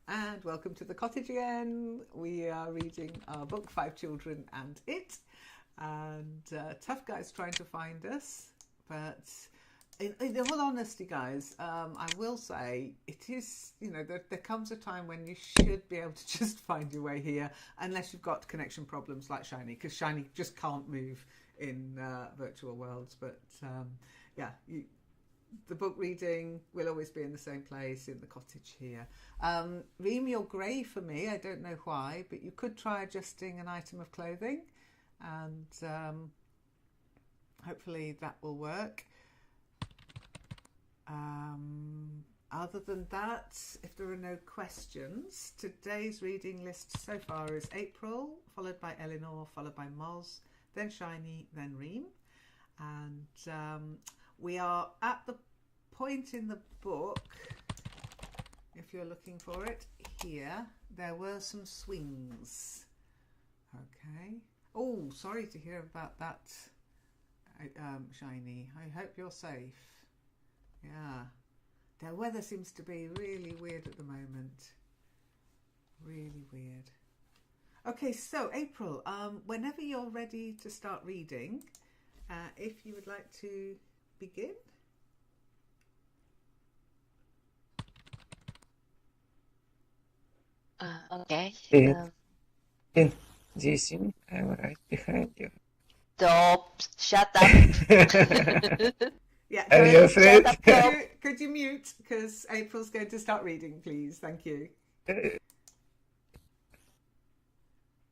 And welcome to the cottage again. We are reading our book, Five Children and It. And Tough Guy's trying to find us. But in all honesty, guys, I will say it is, there comes a time when you should be able to just find your way here, unless you've got connection problems like Shiny, because Shiny just can't move in virtual worlds. But yeah, the book reading will always be in the same place in the cottage here. Reem, you're grey for me. I don't know why, but you could try adjusting an item of clothing, and hopefully that will work. Other than that, if there are no questions, today's reading list so far is April, followed by Eleanor, followed by Moz, then Shiny, then Reem. And we are at the point in the book, if you're looking for it, here, there were some swings. Okay. Oh, sorry to hear about that, Shiny. I hope you're safe. Yeah. The weather seems to be really weird at the moment. Really weird. Okay, so April, whenever you're ready to start reading, if you would like to begin. Okay. In Jason, I'm right behind you. Stop. Shut up. Yeah, Are you afraid? Shut up. Could you mute? Because April's going to start reading, please. Thank you.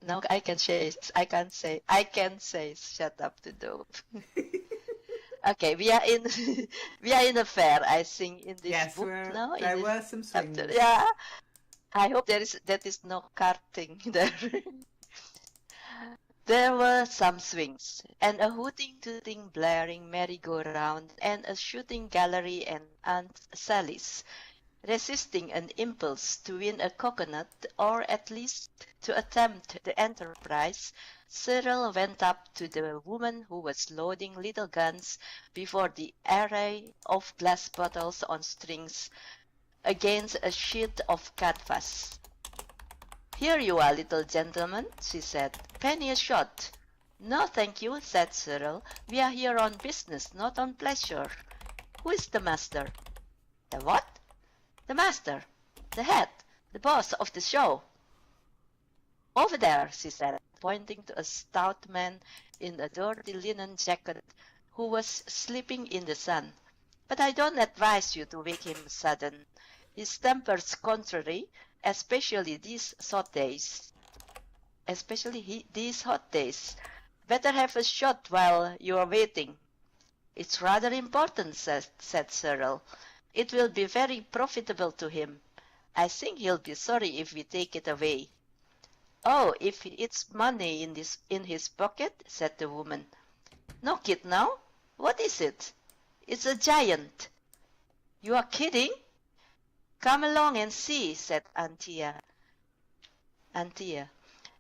No, I can say shut up to Dope. Okay, we are in a fair, I think, in this book now. There were some swings. Yeah. I hope that is no karting there. There were some swings, and a hooting-tooting blaring merry-go-round, and a shooting gallery and Aunt Sally's. Resisting an impulse to win a coconut, or at least to attempt the enterprise, Cyril went up to the woman who was loading little guns before the array of glass bottles on strings against a sheet of canvas. "Here you are, little gentleman," she said. "Penny a shot." "No, thank you," said Cyril. "We are here on business, not on pleasure." "Who is the master?" "The what?" "The master, the head, the boss of the show." "Over there," she said, pointing to a stout man in a dirty linen jacket who was sleeping in the sun. "But I don't advise you to wake him sudden. His temper's contrary, especially these hot days. Better have a shot while you are waiting." "It's rather important," said Cyril. "It will be very profitable to him. I think he'll be sorry if we take it away." "Oh, if it's money in his pocket," said the woman. "No kid now. What is it?" "It's a giant." "You are kidding?" "Come along and see," said Antia.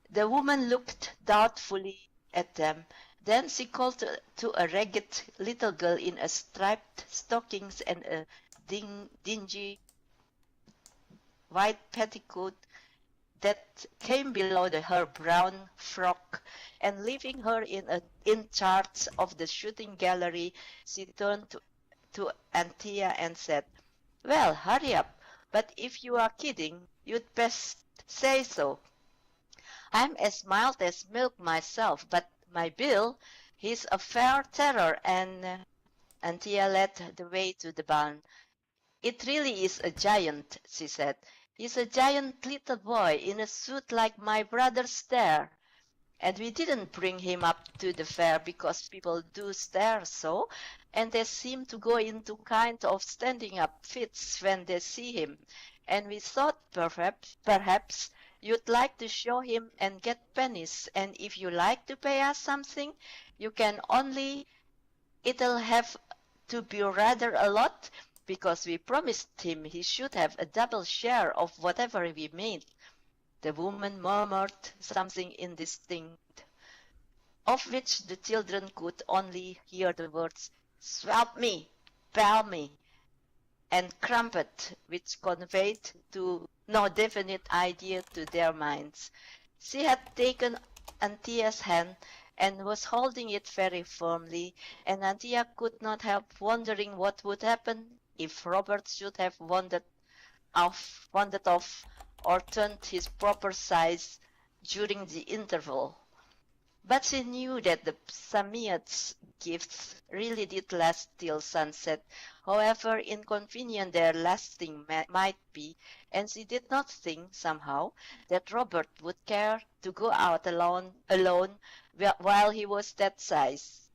The woman looked doubtfully at them. Then she called to a ragged little girl in a striped stockings and a dingy white petticoat that came below her brown frock, and leaving her in charge of the shooting gallery, she turned to Antia and said, "Well, hurry up, but if you are kidding, you'd best say so. I'm as mild as milk myself, but my Bill, he's a fair terror," and Antia led the way to the barn. "It really is a giant," she said. "He's a giant little boy in a suit like my brother's there. And we didn't bring him up to the fair because people do stare so, and they seem to go into kind of standing up fits when they see him. And we thought perhaps you'd like to show him and get pennies, and if you like to pay us something, you can, only it'll have to be rather a lot, because we promised him he should have a double share of whatever we made." The woman murmured something indistinct, of which the children could only hear the words "swelp me," "pal me," and "crumpet," which conveyed to no definite idea to their minds. She had taken Antia's hand and was holding it very firmly, and Antia could not help wondering what would happen if Robert should have wandered off, or turned his proper size during the interval. But she knew that the Psammead's gifts really did last till sunset, however inconvenient their lasting might be, and she did not think, somehow, that Robert would care to go out alone while he was that size.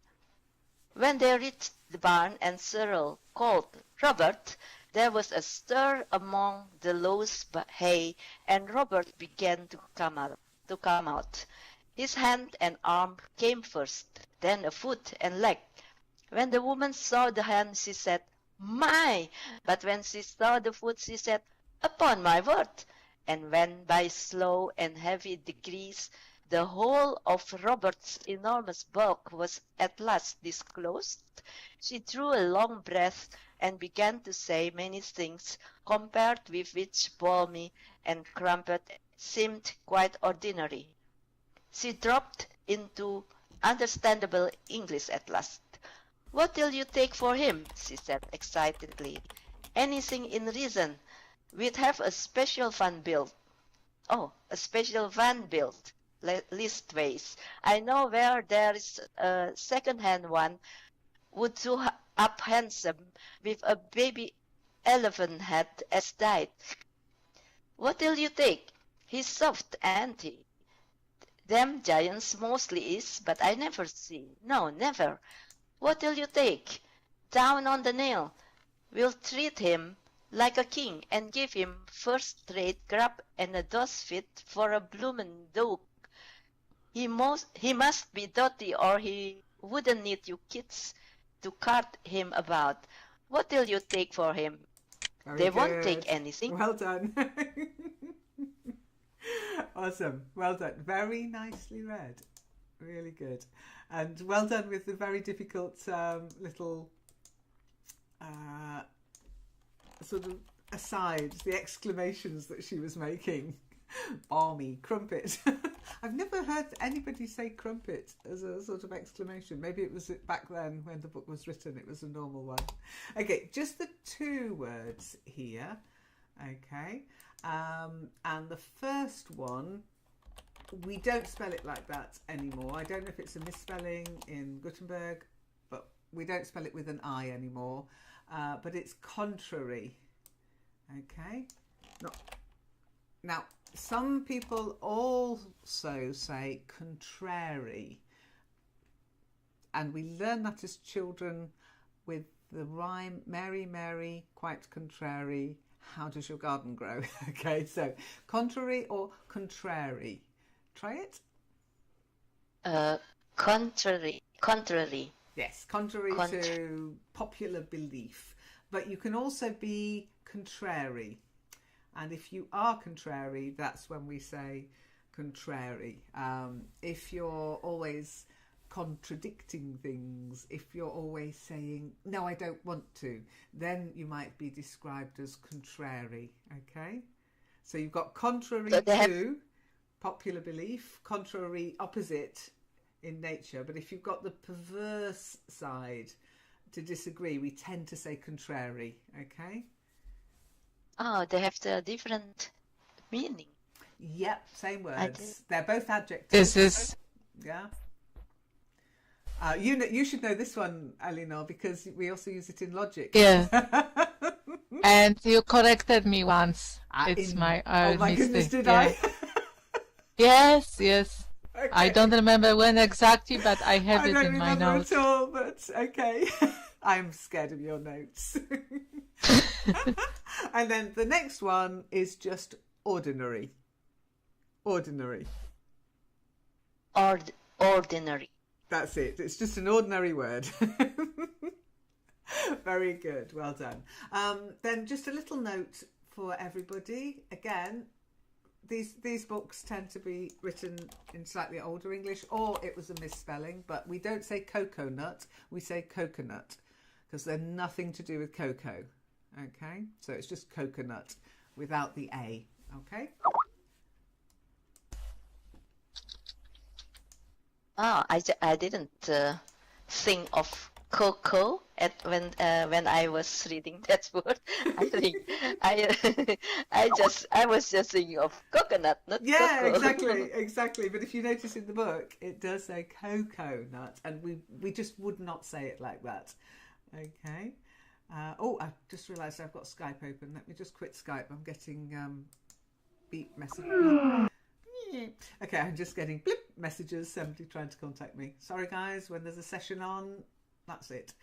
When they reached the barn and Cyril called "Robert," there was a stir among the loose hay, and Robert began to come out. His hand and arm came first, then a foot and leg. When the woman saw the hand, she said, "My!" But when she saw the foot, she said, "Upon my word!" And when by slow and heavy degrees the whole of Robert's enormous bulk was at last disclosed, she drew a long breath and began to say many things, compared with which Balmy and Crumpet seemed quite ordinary. She dropped into understandable English at last. "What'll you take for him?" she said excitedly. "Anything in reason. We'd have a special van built. Oh, a special van built. Leastways, I know where there's a second-hand one would do up handsome with a baby elephant head as died. What'll you take? He's soft, ain't he? Them giants mostly is, but I never see. No, never. What'll you take? Down on the nail. We'll treat him like a king and give him first-rate grub and a dose fit for a bloomin' dook. He must be dotty or he wouldn't need you kids to cart him about. What'll you take for him?" Very "They good. won't take anything." Well done. Awesome. Well done. Very nicely read. Really good. And well done with the very difficult little sort of asides, the exclamations that she was making. Balmy, crumpet. I've never heard anybody say crumpet as a sort of exclamation. Maybe it was back then when the book was written, it was a normal one. Okay, just the two words here. Okay. And the first one, we don't spell it like that anymore. I don't know if it's a misspelling in Gutenberg, but we don't spell it with an I anymore. But it's contrary. Okay. Now, some people also say contrary. And we learn that as children with the rhyme, Mary, Mary, quite contrary, how does your garden grow? Okay, so contrary or contrary? Try it. Contrary. Yes, contrary to popular belief. But you can also be contrary. And if you are contrary, that's when we say contrary. If you're always contradicting things, if you're always saying, no, I don't want to, then you might be described as contrary. Okay? So you've got contrary to popular belief, contrary, opposite in nature. But if you've got the perverse side to disagree, we tend to say contrary. Okay? Oh, they have the different meaning. Yep, same words. They're both adjectives. This is Yeah. You should know this one, Elinor, because we also use it in logic. yeah. And you corrected me once. It's my oh my mistake. goodness, did Yeah. I? Yes, yes. Okay. I don't remember when exactly, but I have it in my I don't remember notes. at all, but okay. I'm scared of your notes. And then the next one is just ordinary. Ordinary. Ordinary. That's it. It's just an ordinary word. Very good. Well done. Then just a little note for everybody. Again, these books tend to be written in slightly older English, or it was a misspelling, but we don't say coconut, we say coconut, because they're nothing to do with cocoa. Okay? So it's just coconut without the A. Okay. I didn't think of cocoa at when I was reading that word. I think I I was just thinking of coconut, not Yeah, cocoa. exactly. But if you notice in the book, it does say cocoa nut, and we just would not say it like that. Okay. Oh, I just realised I've got Skype open. Let me just quit Skype. I'm getting beep messages. Okay, I'm just getting blip messages. Somebody trying to contact me. Sorry, guys. When there's a session on, that's it.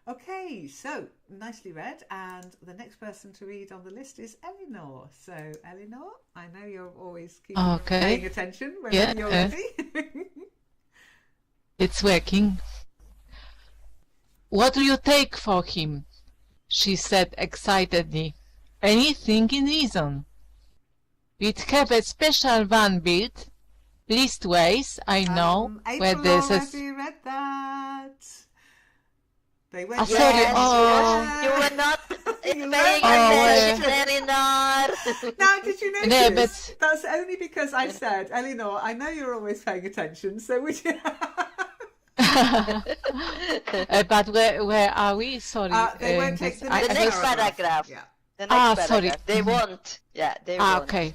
Okay, so nicely read, and the next person to read on the list is Eleanor. So, Eleanor, I know you're always paying attention whenever you're ready. It's working. What do you take for him? She said excitedly. Anything in reason. We'd have a special van built. Leastways, I know where April there's a... already read that. They went. sorry, Yes, you were not paying attention, Eleanor. Now, did you notice? No, but... That's only because I said, Eleanor, I know you're always paying attention, so would you... but where are we? Sorry. They won't take the The next paragraph. Yeah. The next sorry. paragraph. They won't. Yeah, they won't. Okay.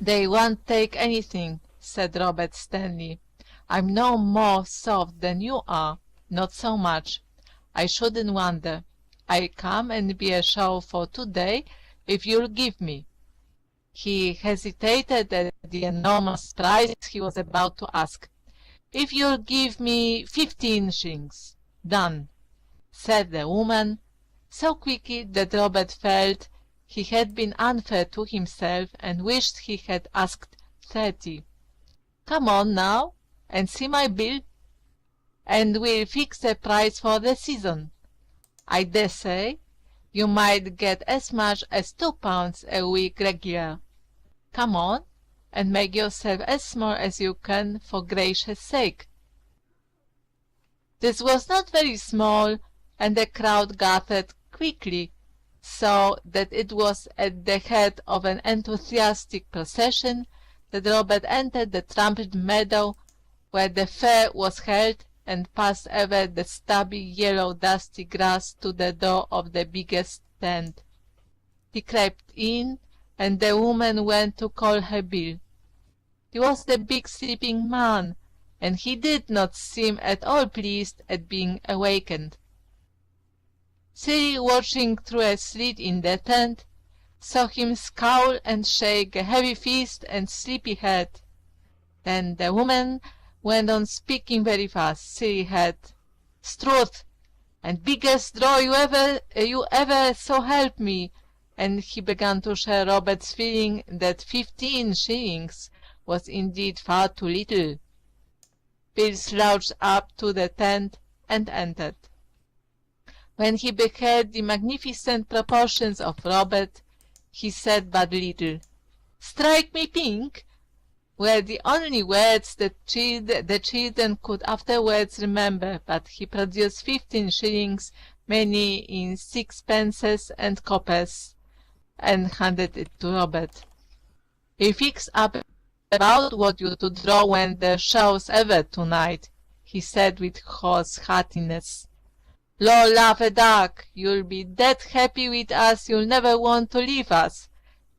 They won't take anything, said Robert Stanley. I'm no more soft than you are. Not so much. I shouldn't wonder. I come and be a show for today if you'll give me. He hesitated at the enormous price he was about to ask. If you'll give me 15 shillings. Done, said the woman, so quickly that Robert felt he had been unfair to himself and wished he had asked 30. Come on now, and see my bill, and we'll fix the price for the season. I dessay you might get as much as £2 a week regular. Come on, and make yourself as small as you can, for gracious sake. This was not very small, and the crowd gathered quickly, so that it was at the head of an enthusiastic procession that Robert entered the trampled meadow where the fair was held, and passed over the stubby, yellow, dusty grass to the door of the biggest tent. He crept in, and the woman went to call her bill. He was the big sleeping man, and he did not seem at all pleased at being awakened. Silly, watching through a slit in the tent, saw him scowl and shake a heavy fist and sleepy head. Then the woman went on speaking very fast. Silly had, "Struth, and biggest draw you ever so help me," and he began to share Robert's feeling that 15 shillings was indeed far too little. Bill slouched up to the tent and entered. When he beheld the magnificent proportions of Robert, he said but little. "Strike me pink," were the only words that the children could afterwards remember, but he produced 15 shillings, many in sixpences and coppers, and handed it to Robert. "We fix up about what you to draw when the show's ever tonight," he said with hoarse heartiness. "Lord laugh a duck, you'll be that happy with us you'll never want to leave us.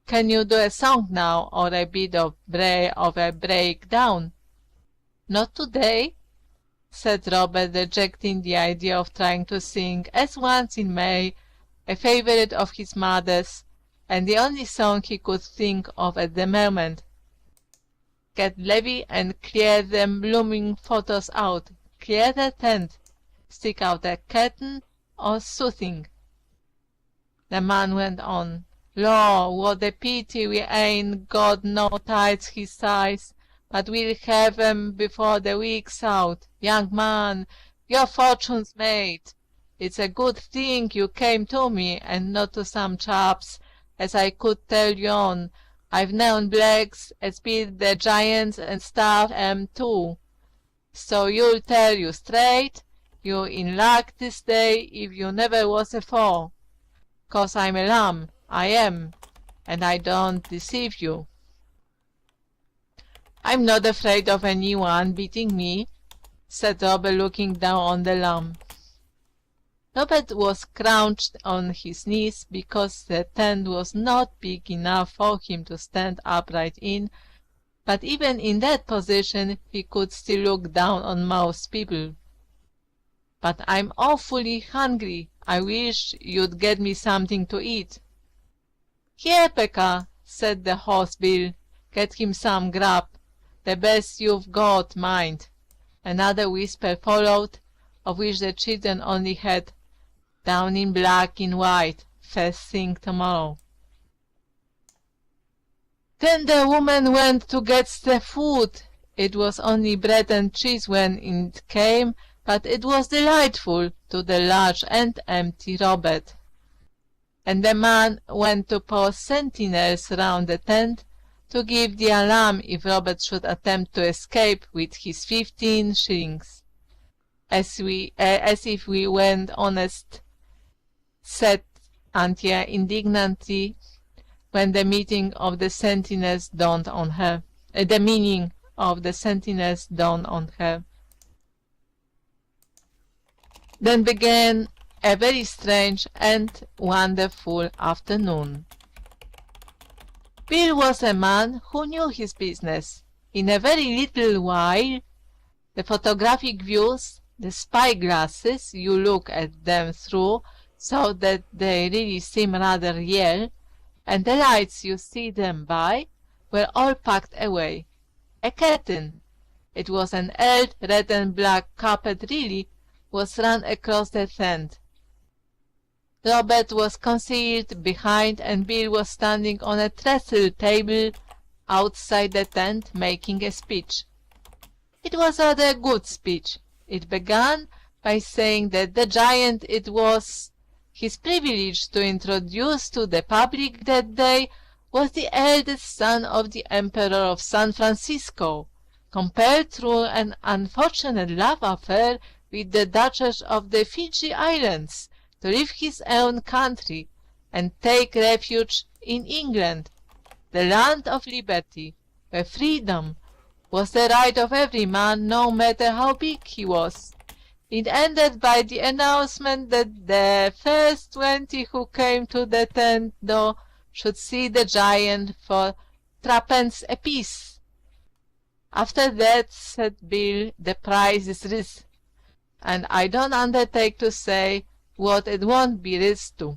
Can you do a song now, or a bit of a breakdown?" "Not today," said Robert, rejecting the idea of trying to sing, as once in May, a favourite of his mother's, and the only song he could think of at the moment. "Get Levy and clear them blooming photos out. Clear the tent. Stick out a curtain or soothing." The man went on. "Lor, what a pity we ain't got no tights," he sighs, "but we'll have 'em before the week's out. Young man, your fortune's made. It's a good thing you came to me, and not to some chaps as I could tell you on. I've known blacks as beat the giants and stuff 'em too. So you'll tell you straight, you're in luck this day if you never was afore. 'Cause I'm a lamb, I am. and I don't deceive you. I'm not afraid of anyone beating me, said Robert, looking down on the lamb. Robert was crouched on his knees because the tent was not big enough for him to stand upright in, but even in that position he could still look down on most people. But I'm awfully hungry. I wish you'd get me something to eat. Here, Pekka, said the horse Bill. Get him some grub. The best you've got, mind. Another whisper followed, of which the children only heard, down in black and white, first thing tomorrow. Then the woman went to get the food. It was only bread and cheese when it came, but it was delightful to the large and empty Robert. And the man went to post sentinels round the tent to give the alarm if Robert should attempt to escape with his 15 shillings. As if we weren't honest, said Antia indignantly, when the meaning of the sentinels dawned on her. Then began a very strange and wonderful afternoon. Bill was a man who knew his business. In a very little while, the photographic views, the spy-glasses you look at them through so that they really seem rather real, and the lights you see them by, were all packed away. A curtain, it was an old red and black carpet really, was run across the tent. Robert was concealed behind, and Bill was standing on a trestle table outside the tent making a speech. It was rather a good speech. It began by saying that the giant it was his privilege to introduce to the public that day was the eldest son of the Emperor of San Francisco, compelled through an unfortunate love affair with the Duchess of the Fiji Islands to leave his own country and take refuge in England, the land of liberty, where freedom was the right of every man, no matter how big he was. It ended by the announcement that the first 20 who came to the tent door should see the giant for 3d apiece. After that, said Bill, the prize is raised, and I don't undertake to say what it won't be raised to.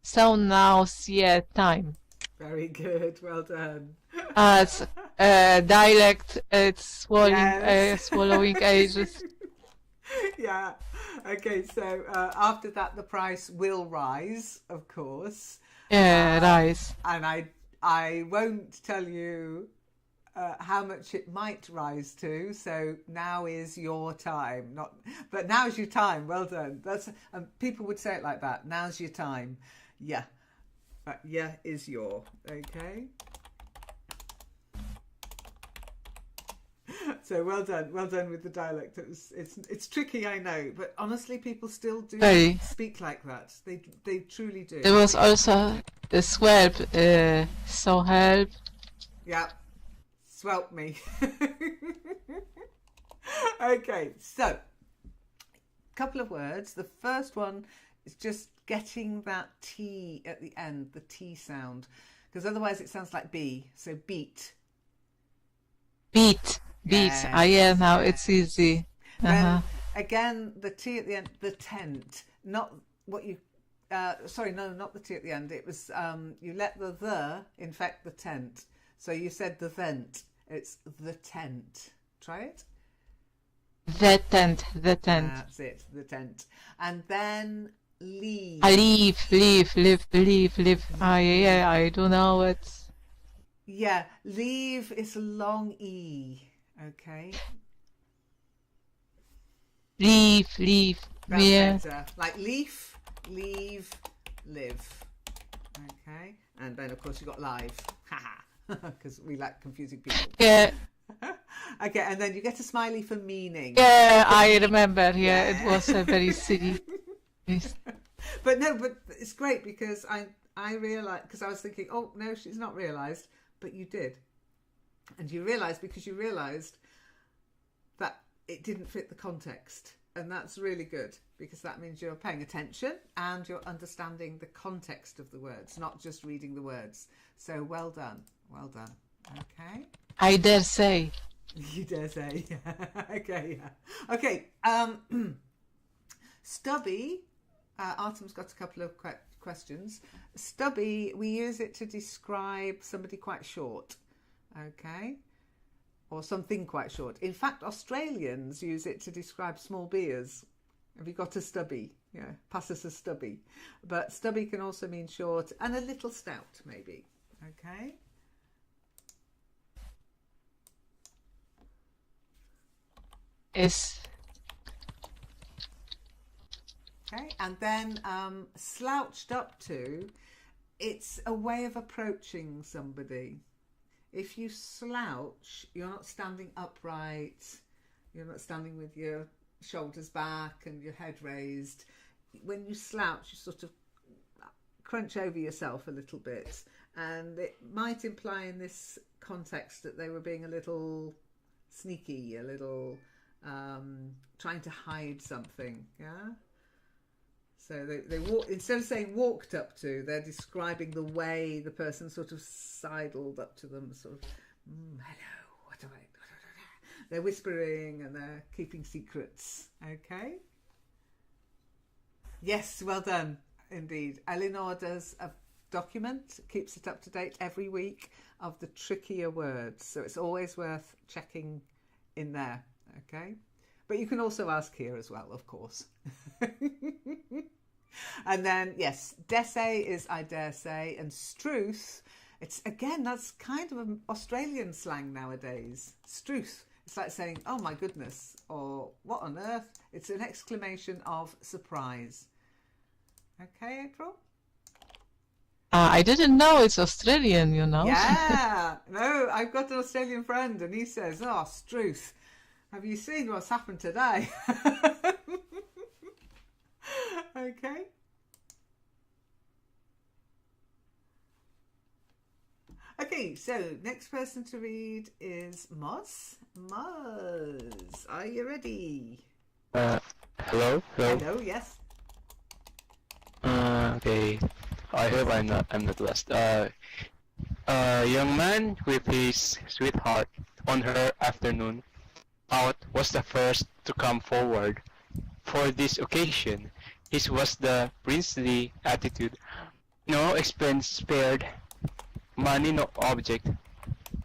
So now's your time. Very good, well done. As dialect, it's swallowing ages. Yeah. Okay, so after that, the price will rise, of course. Yeah, rise. And I won't tell you how much it might rise to. So now is your time. But now's your time. Well done. That's people would say it like that. Now's your time. Yeah. Yeah is your. Okay. So well done with the dialect. It's tricky, I know, but honestly, people still do speak like that. They truly do. There was also the swelp, so help. Yeah, swelp me. Okay, so couple of words. The first one is just getting that T at the end, the T sound, because otherwise it sounds like B. So beat. Beat. Yes. Yeah, now it's easy. Then again, the T at the end, the tent, not what you, sorry, no, not the T at the end. It was, you let the infect the tent. So you said the vent, it's the tent. Try it. The tent. That's it, the tent. And then leave. Leave. Yeah, I don't know it. Yeah, leave is a long E. Okay. Leave. That's Yeah. better. Like leaf, leave, live. Okay. And then of course you got live. Because we like confusing people. Yeah. Okay, and then you get a smiley for meaning. Yeah, I remember. Yeah, it was a very silly. But it's great because I realised, because I was thinking, oh, no, she's not realised, but you did. And you realised because you realised that it didn't fit the context. And that's really good, because that means you're paying attention and you're understanding the context of the words, not just reading the words. So well done. Well done. Okay. I dare say. You dare say. Okay, yeah. Okay. Stubby. Artem's got a couple of questions. Stubby, we use it to describe somebody quite short. Okay. Or something quite short. In fact, Australians use it to describe small beers. Have you got a stubby? Yeah, pass us a stubby. But stubby can also mean short and a little stout, maybe. Okay. Is. Okay, and then slouched up to, it's a way of approaching somebody. If you slouch, you're not standing upright, you're not standing with your shoulders back and your head raised. When you slouch, you sort of crunch over yourself a little bit, and it might imply in this context that they were being a little sneaky, a little trying to hide something, yeah? So they walk, instead of saying walked up to, they're describing the way the person sort of sidled up to them, sort of, hello, what do I... They're whispering and they're keeping secrets, okay? Yes, well done, indeed. Eleanor does a document, keeps it up to date every week, of the trickier words. So it's always worth checking in there, okay? But you can also ask here as well, of course. And then, yes, dessay is I dare say, and struth, it's, again, that's kind of an Australian slang nowadays. Struth. It's like saying, oh my goodness, or what on earth? It's an exclamation of surprise. Okay, April? I didn't know it's Australian, you know. Yeah. No, I've got an Australian friend and he says, oh, struth. Have you seen what's happened today? Okay. Okay, so next person to read is Moz. Moz, are you ready? Hello? Hello, yes. Okay. I hope I'm not lost. A young man with his sweetheart on her afternoon out was the first to come forward. For this occasion, his was the princely attitude, no expense spared, money no object.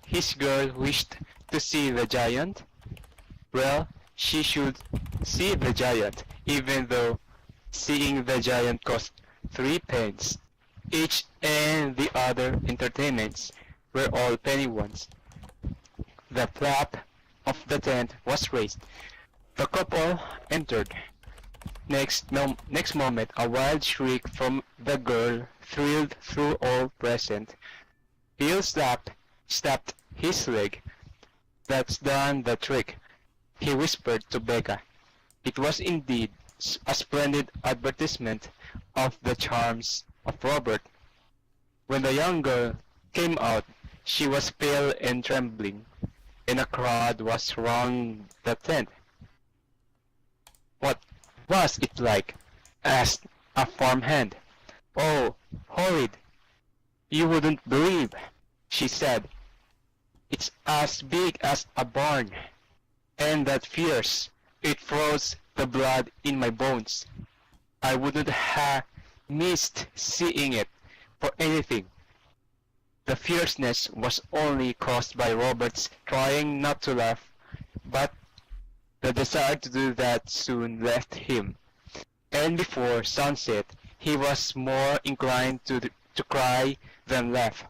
His girl wished to see the giant. Well, she should see the giant, even though seeing the giant cost 3 pence. Each and the other entertainments were all penny ones. The flap of the tent was raised. The couple entered. Next moment, a wild shriek from the girl thrilled through all present. Bill slapped his leg. That's done the trick, he whispered to Becca. It was indeed a splendid advertisement of the charms of Robert. When the young girl came out, she was pale and trembling, and a crowd was round the tent. What was it like? Asked a farmhand. Oh, horrid! You wouldn't believe, she said. It's as big as a barn, and that fierce. It froze the blood in my bones. I wouldn't have missed seeing it for anything. The fierceness was only caused by Robert's trying not to laugh, but the desire to do that soon left him, and before sunset he was more inclined to cry than laugh,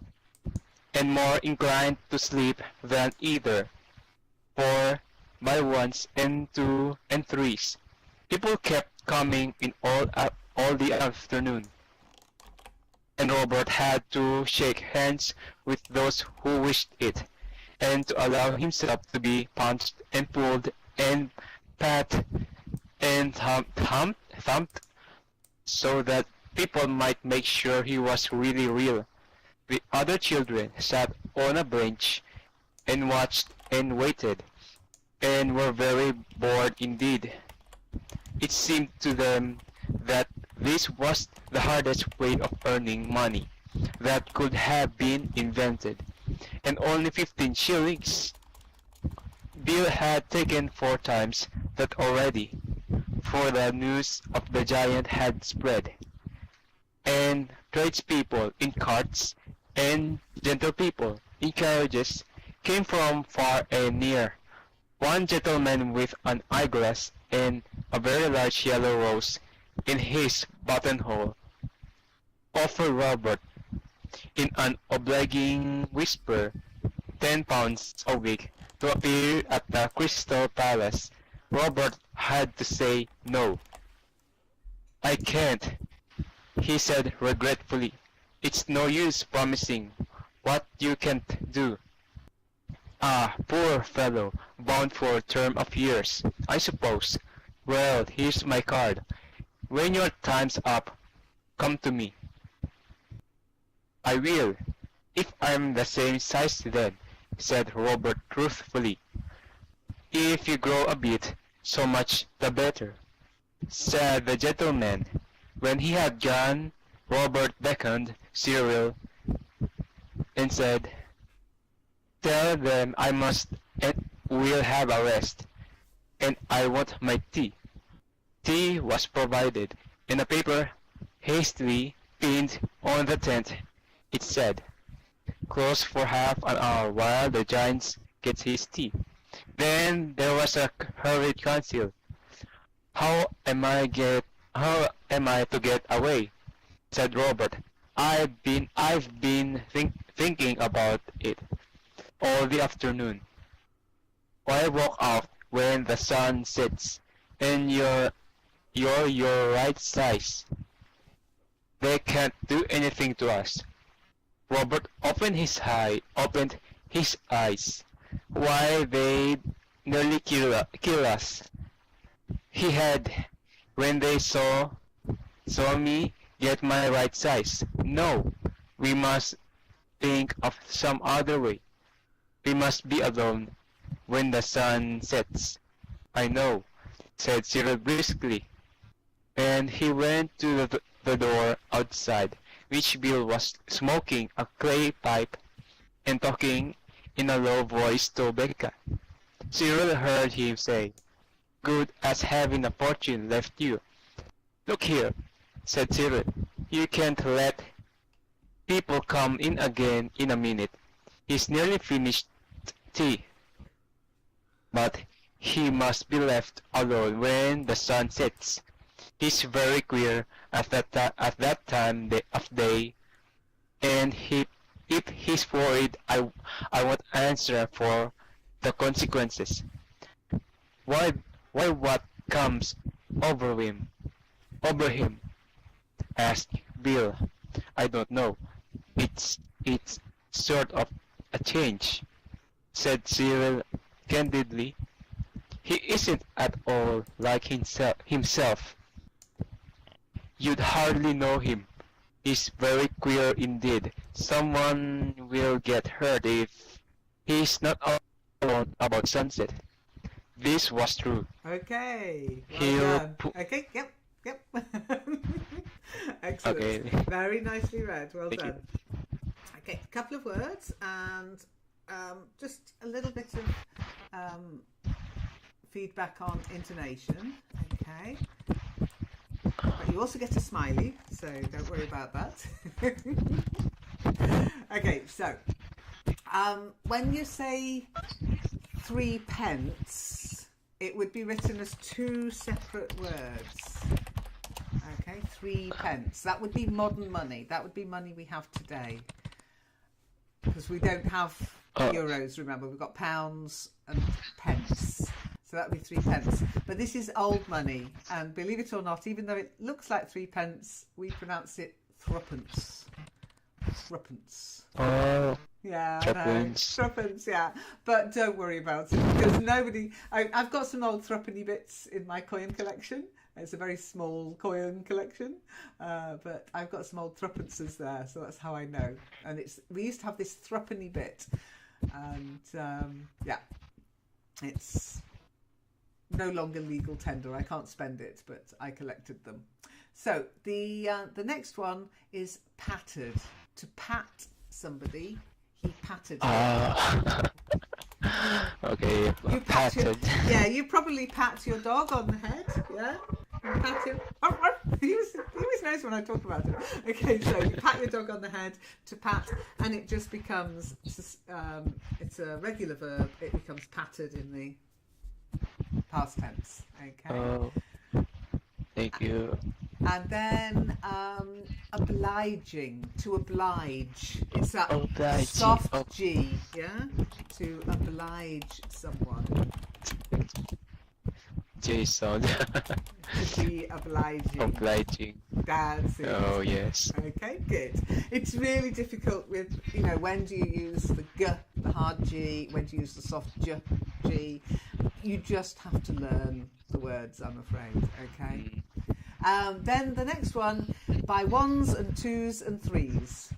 and more inclined to sleep than either. For by ones and two and threes, people kept coming in all the afternoon, and Robert had to shake hands with those who wished it, and to allow himself to be punched and pulled and pat and thumped, so that people might make sure he was really real. The other children sat on a bench and watched and waited, and were very bored indeed. It seemed to them that this was the hardest way of earning money that could have been invented, and only 15 shillings. Bill had taken 4 times that already, for the news of the giant had spread, and tradespeople in carts and gentlepeople in carriages came from far and near. One gentleman with an eyeglass and a very large yellow rose in his buttonhole offered Robert, in an obliging whisper, £10 a week to appear at the Crystal Palace. Robert had to say no. "I can't," he said regretfully. "It's no use promising what you can't do." "Ah, poor fellow, bound for a term of years, I suppose. Well, here's my card. When your time's up, come to me." "I will, if I'm the same size then," said Robert truthfully. "If you grow a bit, so much the better," said the gentleman. When he had gone, Robert beckoned Cyril and said, "Tell them I must and will have a rest, and I want my tea." Tea was provided, and a paper hastily pinned on the tent. It said, "Close for half an hour while the giant gets his tea." Then there was a hurried council. How am I to get away?" said Robert. I've been thinking about it all the afternoon. Why walk out when the sun sets, and you're your right size? They can't do anything to us." Robert opened his eyes. "Why, they'd nearly kill us," he had, "when they saw me get my right size. No, we must think of some other way. We must be alone when the sun sets." "I know," said Cyril briskly, and he went to the door outside, which Bill was smoking a clay pipe and talking in a low voice to Becca. Cyril heard him say, "Good as having a fortune left you." "Look here," said Cyril, "you can't let people come in again in a minute. He's nearly finished tea, but he must be left alone when the sun sets. He's very queer at that time of day, and if he's worried, I won't answer for the consequences." Why what comes over him?" asked Bill. "I don't know. It's sort of a change," said Cyril candidly. "He isn't at all like himself. You'd hardly know him. He's very queer indeed. Someone will get hurt if he's not alone about sunset." This was true. Okay. He'll Well done. Okay. Yep. Excellent. Okay. Very nicely read. Well Thank you. done. Okay, a couple of words and just a little bit of feedback on intonation. Okay. But you also get a smiley, so don't worry about that. Okay, so when you say 3 pence, it would be written as 2 separate words. Okay, 3 pence. That would be modern money. That would be money we have today. Because we don't have euros, remember. We've got pounds and pence. So that would be 3 pence. But this is old money. And believe it or not, even though it looks like 3 pence, we pronounce it threepence. Threepence. Oh, Yeah, threepence. Threepence, yeah. But don't worry about it because nobody... I've got some old threepenny bits in my coin collection It's a very small coin collection, but I've got some old threepences there, so that's how I know. And we used to have this threepenny bit, and yeah, it's no longer legal tender. I can't spend it, but I collected them. So the next one is patted. To pat somebody, he patted him. Okay, You pat patted. yeah, you probably pat your dog on the head, yeah? You pat him. He always knows when I talk about him. Okay, so you pat your dog on the head, to pat, and it just becomes, it's a regular verb, it becomes patted in the past tense, okay? Oh, thank you. And then obliging, to oblige. It's that Obliging, soft G, yeah? To oblige someone. Jason. To be obliging. Obliging. That's it. Oh, yes. Okay, good. It's really difficult with, when do you use the G, the hard G, when do you use the soft G? You just have to learn the words, I'm afraid, okay? Then the next one, by ones and twos and threes.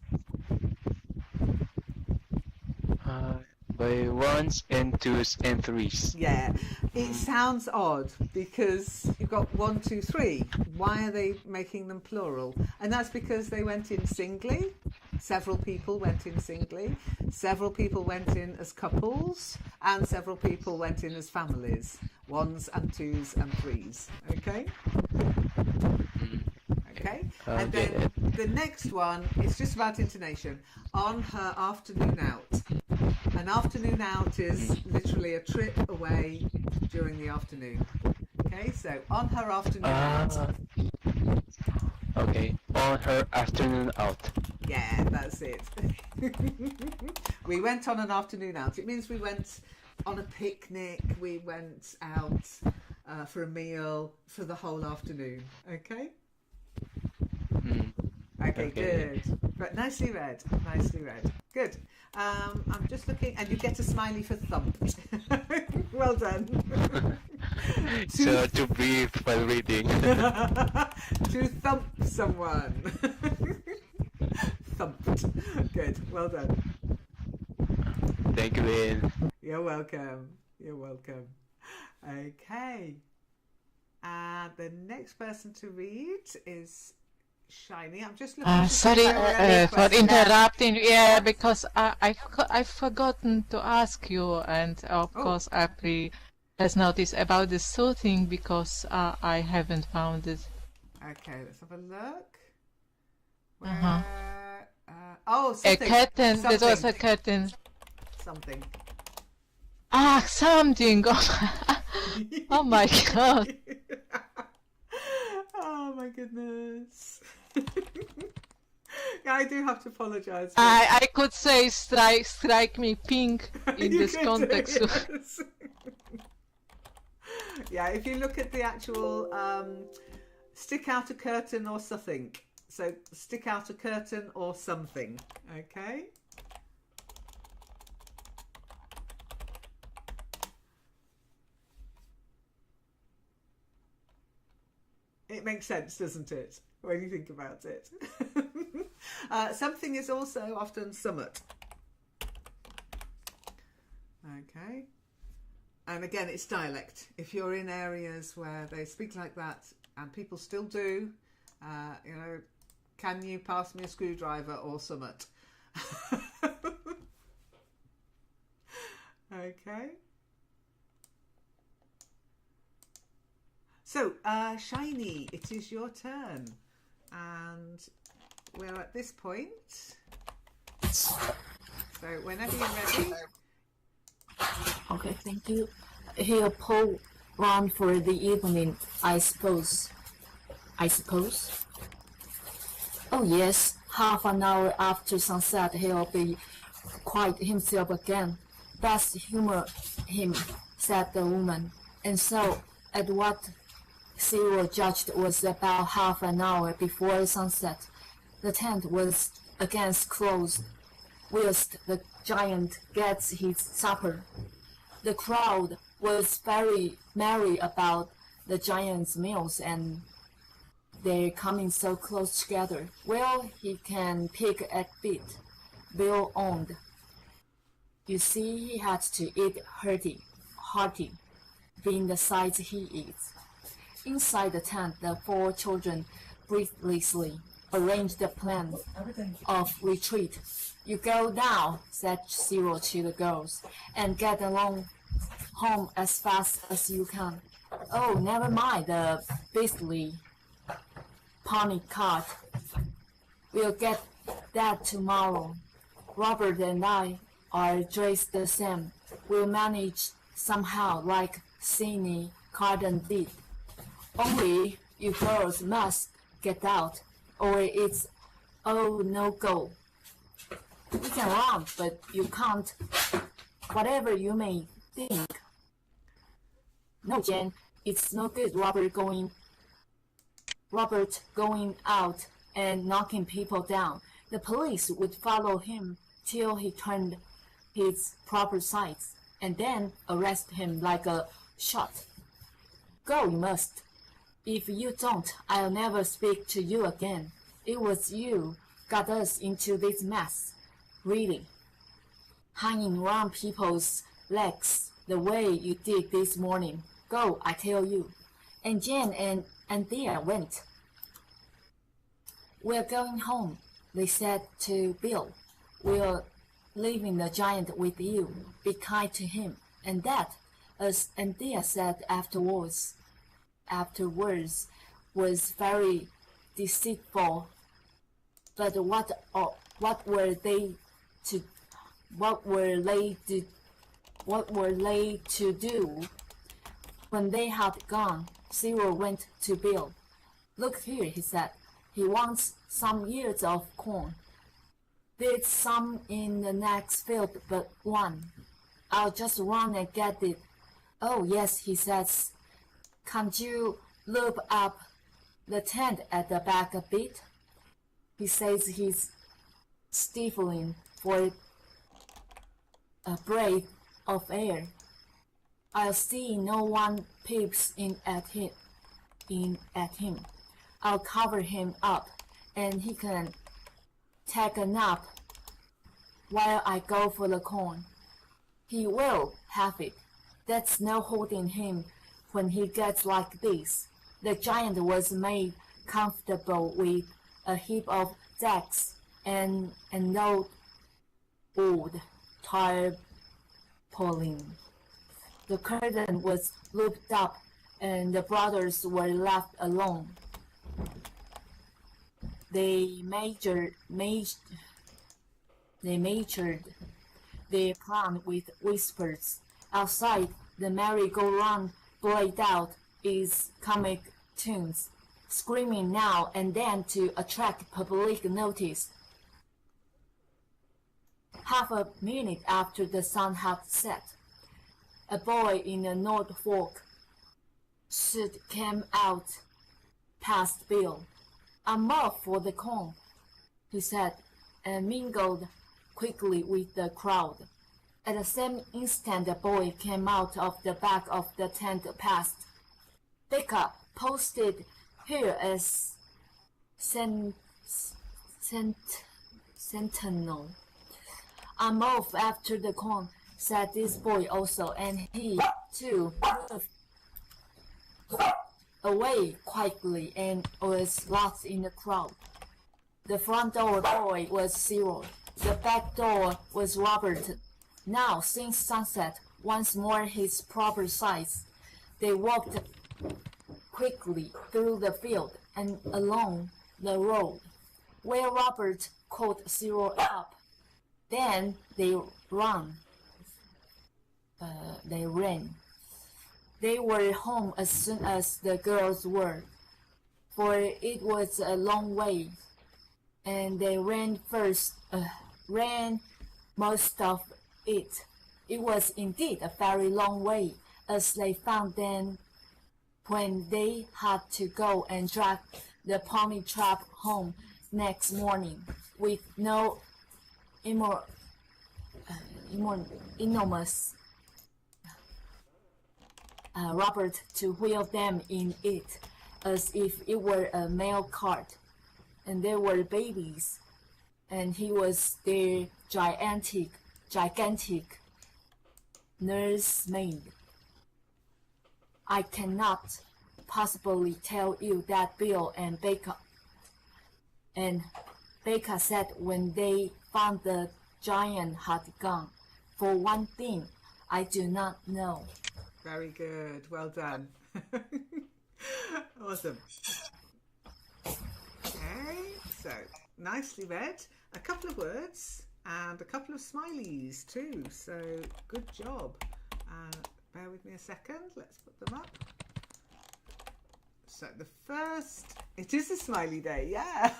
By ones and twos and threes. Yeah, it sounds odd because you've got 1, 2, 3. Why are they making them plural? And that's because they went in singly. Several people went in singly. Several people went in as couples, and several people went in as families. Ones and twos and threes. Okay. Okay. And then the next one is just about intonation. On her afternoon out. An afternoon out is literally a trip away during the afternoon. Okay, so on her afternoon out. Okay, on her afternoon out. Yeah, that's it. We went on an afternoon out. It means we went on a picnic, we went out for a meal for the whole afternoon. Okay? Okay, good. But nicely read. Nicely read. Good. I'm just looking, and you get a smiley for thumped. Well done. So to breathe while reading. To thump someone. Thumped. Good. Well done. Thank you, Lynn. You're welcome. You're welcome. Okay. And the next person to read is Shiny. I'm just looking. Sorry for interrupting. Yeah, because I've forgotten to ask you, and of course April has noticed about the soothing because I haven't found it. Okay, let's have a look. Uh-huh. Something. A curtain. Something. That was a curtain. Something. Something. Oh my God. Oh my goodness. Yeah, I do have to apologise. I could say strike me pink in You this could do, context. yes. Yeah, if you look at the actual stick out a curtain or something. So stick out a curtain or something. Okay. It makes sense, doesn't it, when you think about it? Something is also often summit. Okay. And again, it's dialect. If you're in areas where they speak like that, and people still do, can you pass me a screwdriver or summit? Okay. So, Shiny, it is your turn. And we're at this point. So, whenever you're ready. Okay, thank you. He'll pull run for the evening, I suppose. Oh yes, half an hour after sunset he'll be quite himself again. Best humor him, said the woman. And so, at what Cyril judged was about half an hour before sunset, the tent was again closed, whilst the giant gets his supper. The crowd was very merry about the giant's meals and they're coming so close together. Well, he can pick a bit. Bill owned. You see, he had to eat hearty, being the size he eats. Inside the tent, the 4 children breathlessly arranged the plan of retreat. You go now, said Cyril to the girls, and get along home as fast as you can. Oh, never mind the beastly pony cart. We'll get that tomorrow. Robert and I are dressed the same. We'll manage somehow like Sidney Carden did. Only you girls must get out, or it's no go. We can run, but you can't, whatever you may think. No, Jen, it's no good Robert going out and knocking people down. The police would follow him till he turned his proper size, and then arrest him like a shot. Go, you must. If you don't, I'll never speak to you again. It was you got us into this mess, really. Hanging around people's legs the way you did this morning. Go, I tell you. And Jen and Anthea went. We're going home, they said to Bill. We're leaving the giant with you. Be kind to him. And that, as Anthea said afterwards, was very deceitful. But what were they to do? When they had gone, Cyril went to Bill. Look here, he said. He wants some ears of corn. There's some in the next field but one. I'll just run and get it. Oh, yes, he says. Can't you loop up the tent at the back a bit? He says he's stifling for a breath of air. I'll see no one peeps in at him. I'll cover him up, and he can take a nap while I go for the corn. He will have it. That's no holding him when he gets like this. The giant was made comfortable with a heap of decks and an old tarpaulin. The curtain was looped up, and the brothers were left alone. They matured their plan with whispers. Outside, the merry-go-round played out its comic tunes, screaming now and then to attract public notice. Half a minute after the sun had set, a boy in a North Fork suit came out past Bill. I'm off for the corn, he said, and mingled quickly with the crowd. At the same instant, a boy came out of the back of the tent past. Becca posted here as sentinel. I'm off after the corn, said this boy also, and he, too, moved away quietly and was lost in the crowd. The front door boy was Cyril. The back door was Robert. Now, since sunset, once more his proper size, they walked quickly through the field and along the road, where Robert caught Cyril up. Then they ran. They were home as soon as the girls were, for it was a long way, and they ran most of it. It was indeed a very long way, as they found then when they had to go and drag the pony trap home next morning with no enormous Robert to wheel them in it as if it were a mail cart. And they were babies, and he was their gigantic nursemaid. I cannot possibly tell you that Bill and Becca said when they found the giant had gone. For one thing, I do not know. Very good. Well done. Awesome. Okay, so nicely read. A couple of words and a couple of smileys too. So good job. Bear with me a second. Let's put them up. So the first, it is a smiley day, yeah.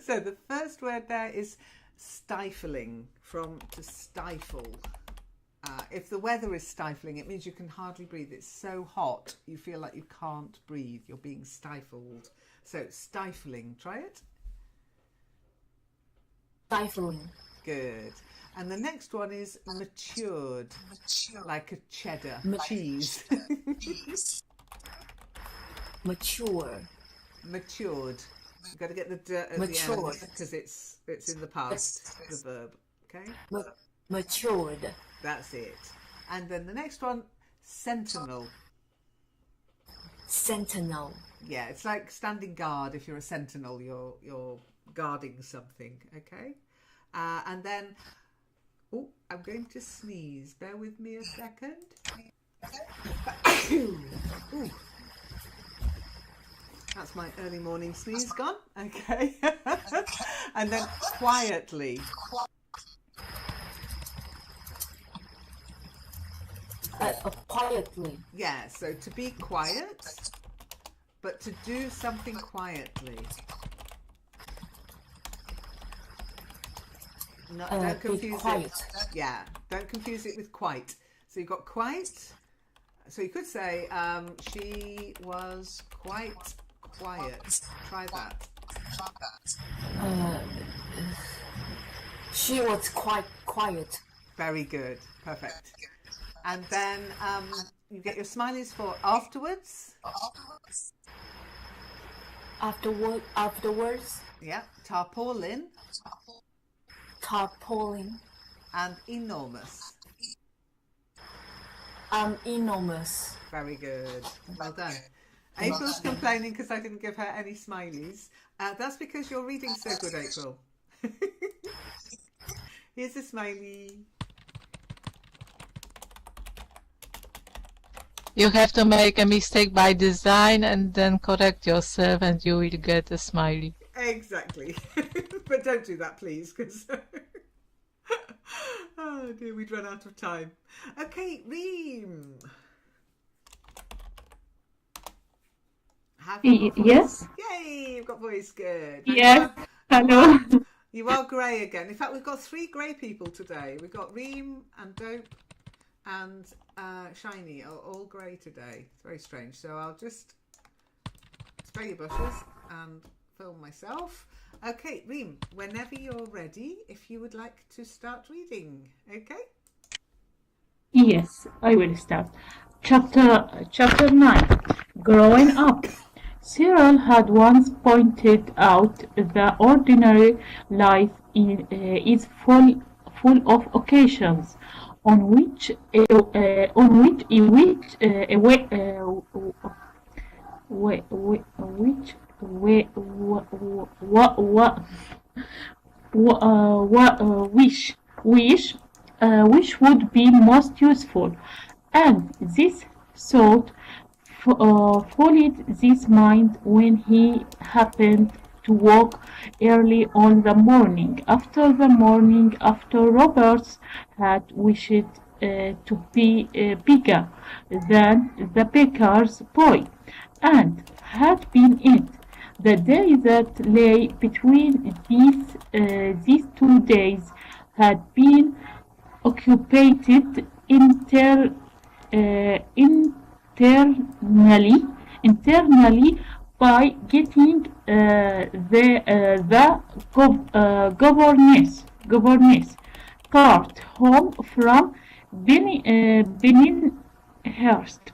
So the first word there is stifling, from to stifle. If the weather is stifling, it means you can hardly breathe. It's so hot, you feel like you can't breathe. You're being stifled. So stifling, try it. Stifling. Good. And the next one is matured, like a cheddar cheese. Mature. Matured. You've got to get the dirt at the end because it's in the past, the verb. Okay? Matured. That's it. And then the next one, sentinel. Sentinel. Yeah, it's like standing guard. If you're a sentinel, you're guarding something. Okay? And then, oh, I'm going to sneeze. Bear with me a second. Ooh. That's my early morning sneeze gone. Okay. And then quietly. Quietly. Yeah, so to be quiet, but to do something quietly. No, don't confuse it. Yeah, don't confuse it with quite. So you've got quite. So you could say, she was quite quiet. Try that. She was quite quiet. Very good. Perfect. And then you get your smileys for afterwards. Afterwards. Yeah. Tarpaulin. Tarpaulin. And enormous. Enormous. Very good. Well done. April's complaining because I didn't give her any smileys. That's because you're reading so good, April. Here's a smiley. You have to make a mistake by design and then correct yourself and you will get a smiley. Exactly. But don't do that, please, because... oh dear, we'd run out of time. Okay, Reem. Yes. Yay, you've got voice. Good. Yes. Hello. You are grey again. In fact, we've got 3 grey people today. We've got Reem and Dope and Shiny are all grey today. It's very strange. So I'll just spray your bushes and film myself. Okay, Reem, whenever you're ready, if you would like to start reading, okay? Yes, I will start. Chapter 9. Growing Up. Cyril had once pointed out that ordinary life is full of occasions on which wish would be most useful, and this thought followed his mind when he happened to walk early on the morning after Roberts had wished to be bigger than the baker's boy, and had been it. The day that lay between these 2 days had been occupied internally by getting the governess cart home from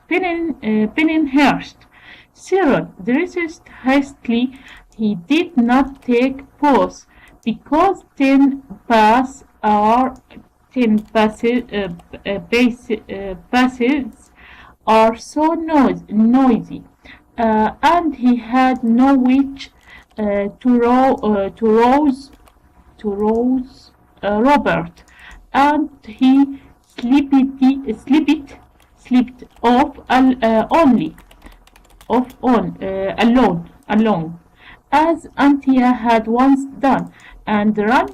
Penninghurst. Cyril dressed hastily. He did not take pause because 10 passes are so noisy, and he had no wish to rouse Robert, and he slipped off alone, as Antia had once done, and ran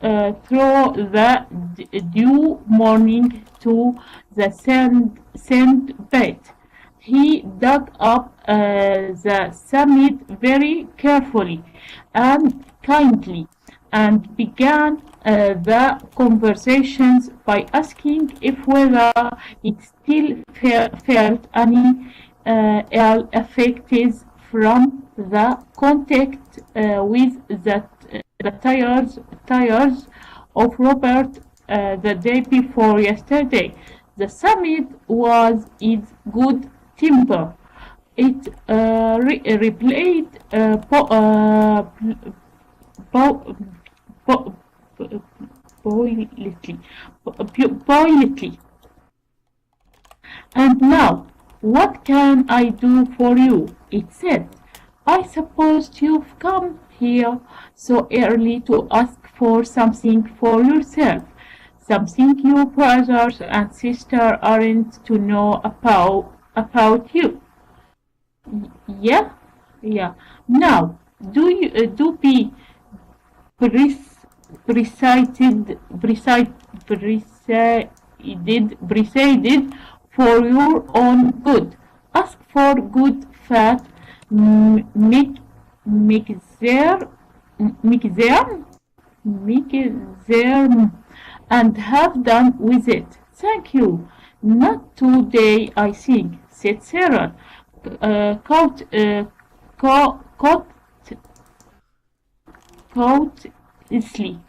through the dew morning to the sand bed. He dug up the summit very carefully and kindly, and began the conversations by asking if whether it still felt any ill effects from the contact with the tires of Robert the day before yesterday. The summit was in good timber. It replayed boldly. And now, what can I do for you? It said. I suppose you've come here so early to ask for something for yourself, something your brothers and sisters aren't to know about you. Yeah, yeah. Now, do be presided for your own good. Ask for good fat mixer, and have done with it. Thank you. Not today, I think, said Sarah. Caught, courteously.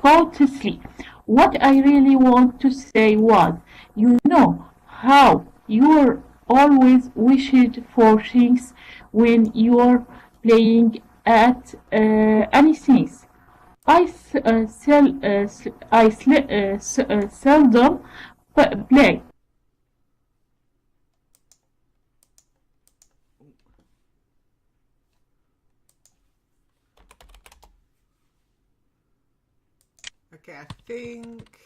What I really want to say was, you know how you're always wished for things when you're playing at anything. I seldom play. Okay, I think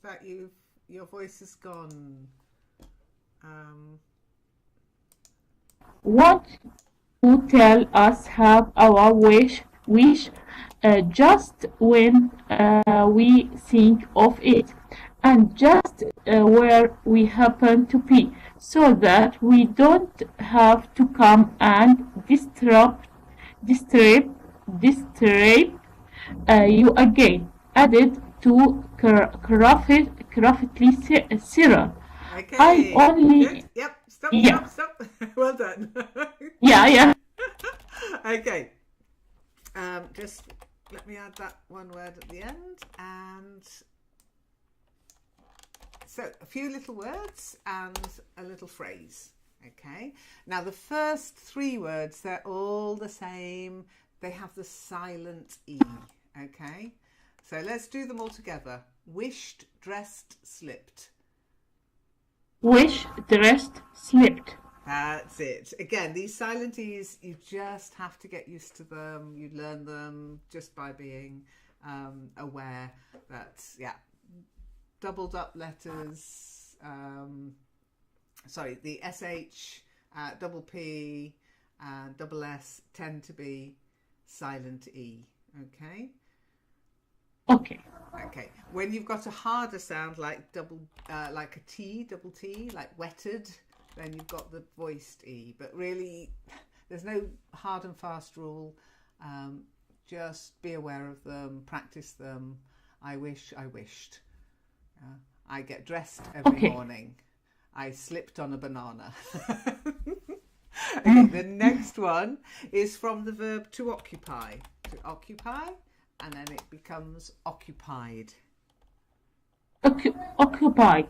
that your voice is gone. Want to tell us have our wish just when we think of it, and just where we happen to be, so that we don't have to come and disturb you again, added to craftily Cyril. Okay. I only... Good. Yep. Stop. Yeah. Stop. Well done. Yeah. Okay. Just let me add that one word at the end, and so a few little words and a little phrase. Okay. Now the first 3 words, they're all the same. They have the silent E. Okay. So let's do them all together. Wished, dressed, slipped. Wish, dressed, slipped. That's it. Again, these silent E's, you just have to get used to them. You learn them just by being aware that, doubled up letters, the SH, double P, and double S tend to be silent E. Okay? Okay. Okay. When you've got a harder sound like like a T, double T, like wetted, then you've got the voiced E. But really, there's no hard and fast rule. Just be aware of them, practice them. I wish, I wished. I get dressed every morning. I slipped on a banana. Okay, the next one is from the verb to occupy. To occupy, and then it becomes occupied. Occupied.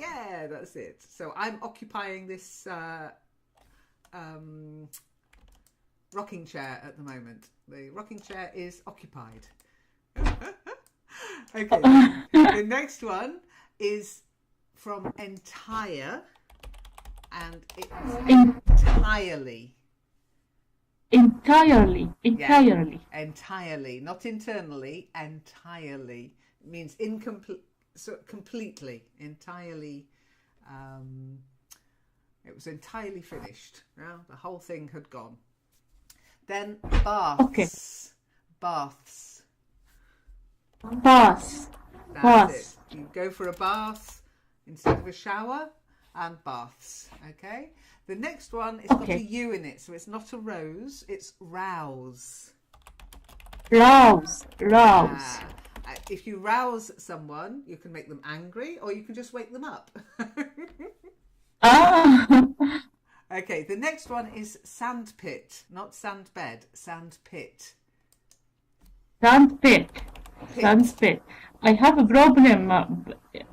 Yeah, that's it. So I'm occupying this rocking chair at the moment. The rocking chair is occupied. Okay, the next one is from entire, and it's entirely. Entirely. Entirely, not internally, entirely. It means incomplete, so completely, entirely. It was entirely finished. Yeah? The whole thing had gone. Then baths. Okay. Baths. Bath. That's it. You go for a bath instead of a shower, and baths. Okay. The next one is got a U in it, so it's not a rose, it's rouse. Rouse. If you rouse someone, you can make them angry, or you can just wake them up. Okay, the next one is sandpit, not sandbed, sandpit. Sandpit. I have a problem,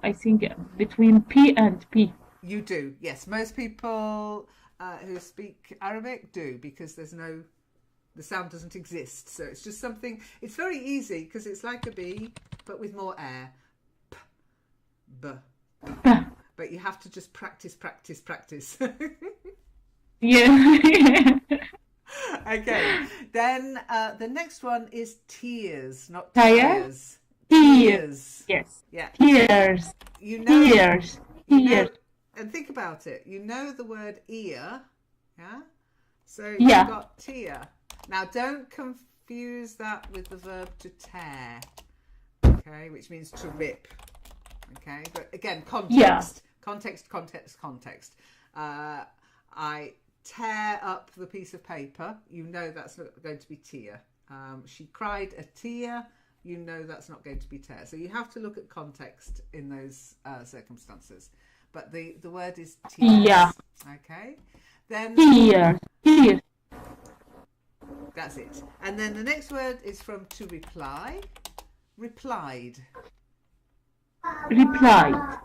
I think, between P and P. You do, yes. Most people who speak Arabic do, because the sound doesn't exist. So it's just something, it's very easy because it's like a B, but with more air. P, B. But you have to just practice. Yeah. Okay, then the next one is tears, not Tears? Tears. Yes. Yeah. Tears. You know, Tears. and think about it. You know the word ear, yeah? So Yeah. you've got tear. Now don't confuse that with the verb to tear, okay, which means to rip, okay? But again, context. Context. I tear up the piece of paper. You know that's not going to be tear. She cried a tear. You know that's not going to be tear. So you have to look at context in those circumstances. But the word is tears. Yeah. Okay. Then Tear. that's it. And then the next word is from to reply. Replied. Replied.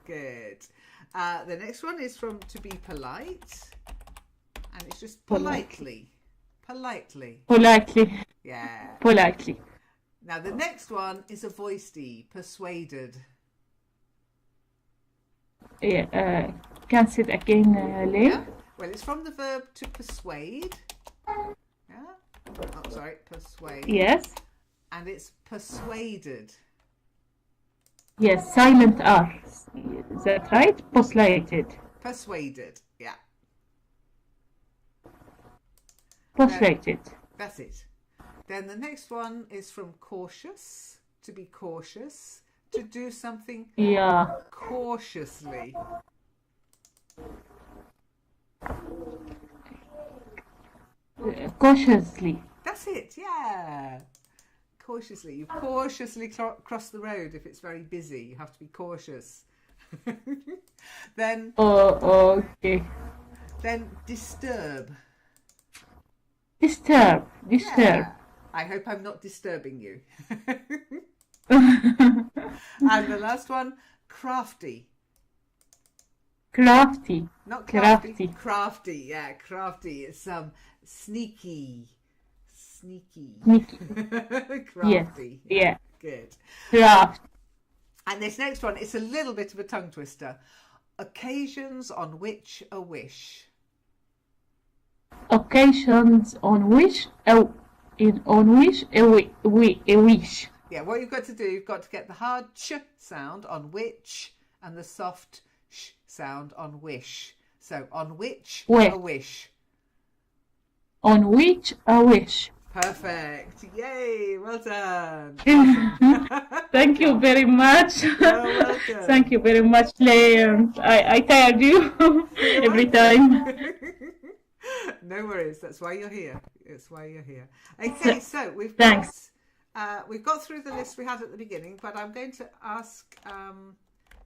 Good. The next one is from to be polite, and it's just politely. Yeah. Politely. Now the next one is a voice D, persuaded. Yeah, can say it again, Len? Yeah. Well, it's from the verb to persuade. Yeah. Oh, sorry, persuade. Yes. And it's persuaded. Yes, silent R. Is that right? Persuaded. Yeah. Persuaded. That's it. Then the next one is from cautious, to be cautious, to do something cautiously. Cautiously. That's it, yeah. Cautiously. You cautiously cross the road if it's very busy. You have to be cautious. Then Okay. Then disturb. Disturb. Yeah. I hope I'm not disturbing you. And the last one, crafty. Crafty. Not crafty. Crafty, yeah, crafty. It's sneaky. Crafty. Yeah. Good. Craft. And this next one, it's a little bit of a tongue twister. Occasions on which a wish. Occasions on which a wish. Yeah, what you've got to do, you've got to get the hard ch sound on which and the soft sh sound on wish. So on which a wish. On which a wish. Perfect. Yay, well done. Thank you very much. You're welcome. Thank you very much, Leon. I tired you every time. No worries. That's why you're here. Okay, so we've got through the list we had at the beginning, but I'm going to ask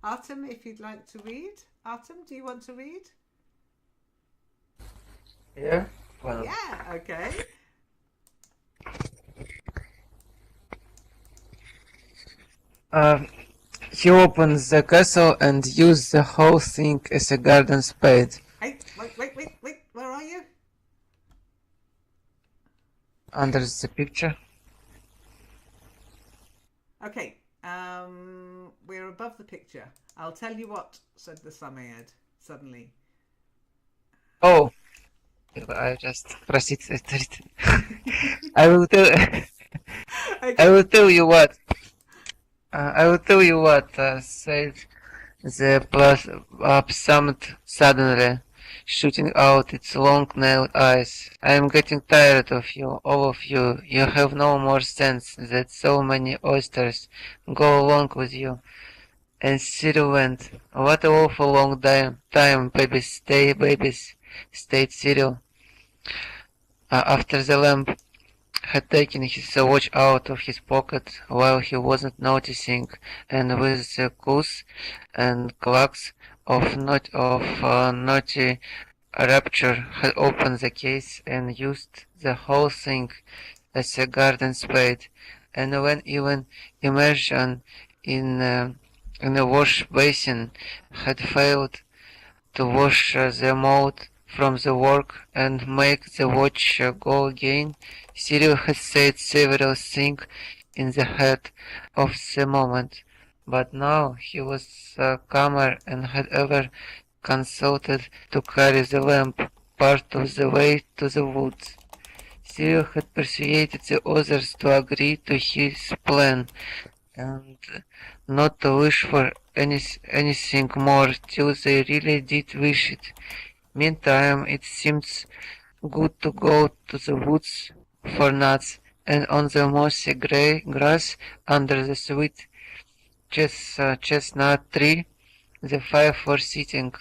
Artem if you'd like to read. Artem, do you want to read? Yeah. Well. Yeah. Okay. He opened the castle and used the whole thing as a garden spade. Hey, wait. Where are you? Under the picture. Okay. We're above the picture. I'll tell you what, said the Samayed suddenly. Oh, I just proceed. I will tell. I will tell you what. Said the plus up summoned suddenly, shooting out its long-nailed eyes. I am getting tired of you, all of you. You have no more sense that so many oysters go along with you. And Cyril went. What a awful long time, babies, stayed Cyril. After the lamp had taken his watch out of his pocket while he wasn't noticing, and with the goose and clucks of naughty rapture had opened the case and used the whole thing as a garden spade, and when even immersion in a wash basin had failed to wash the mold from the work and make the watch go again, Cyril had said several things in the heat of the moment, but now he was calmer and had ever consulted to carry the lamp part of the way to the woods. Cyril had persuaded the others to agree to his plan and not to wish for anything more till they really did wish it. Meantime, it seemed good to go to the woods for nuts, and on the mossy grey grass under the sweet chestnut tree, the five were sitting.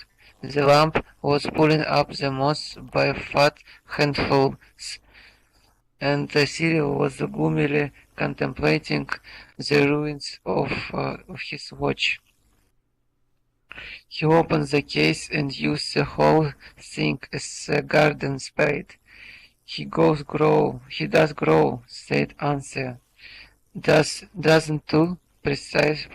The lamp was pulling up the moss by fat handfuls, and Cyril was gloomily contemplating the ruins of his watch. He opened the case and used the whole thing as a garden spade. He does grow, said Ansel. Doesn't too, precious.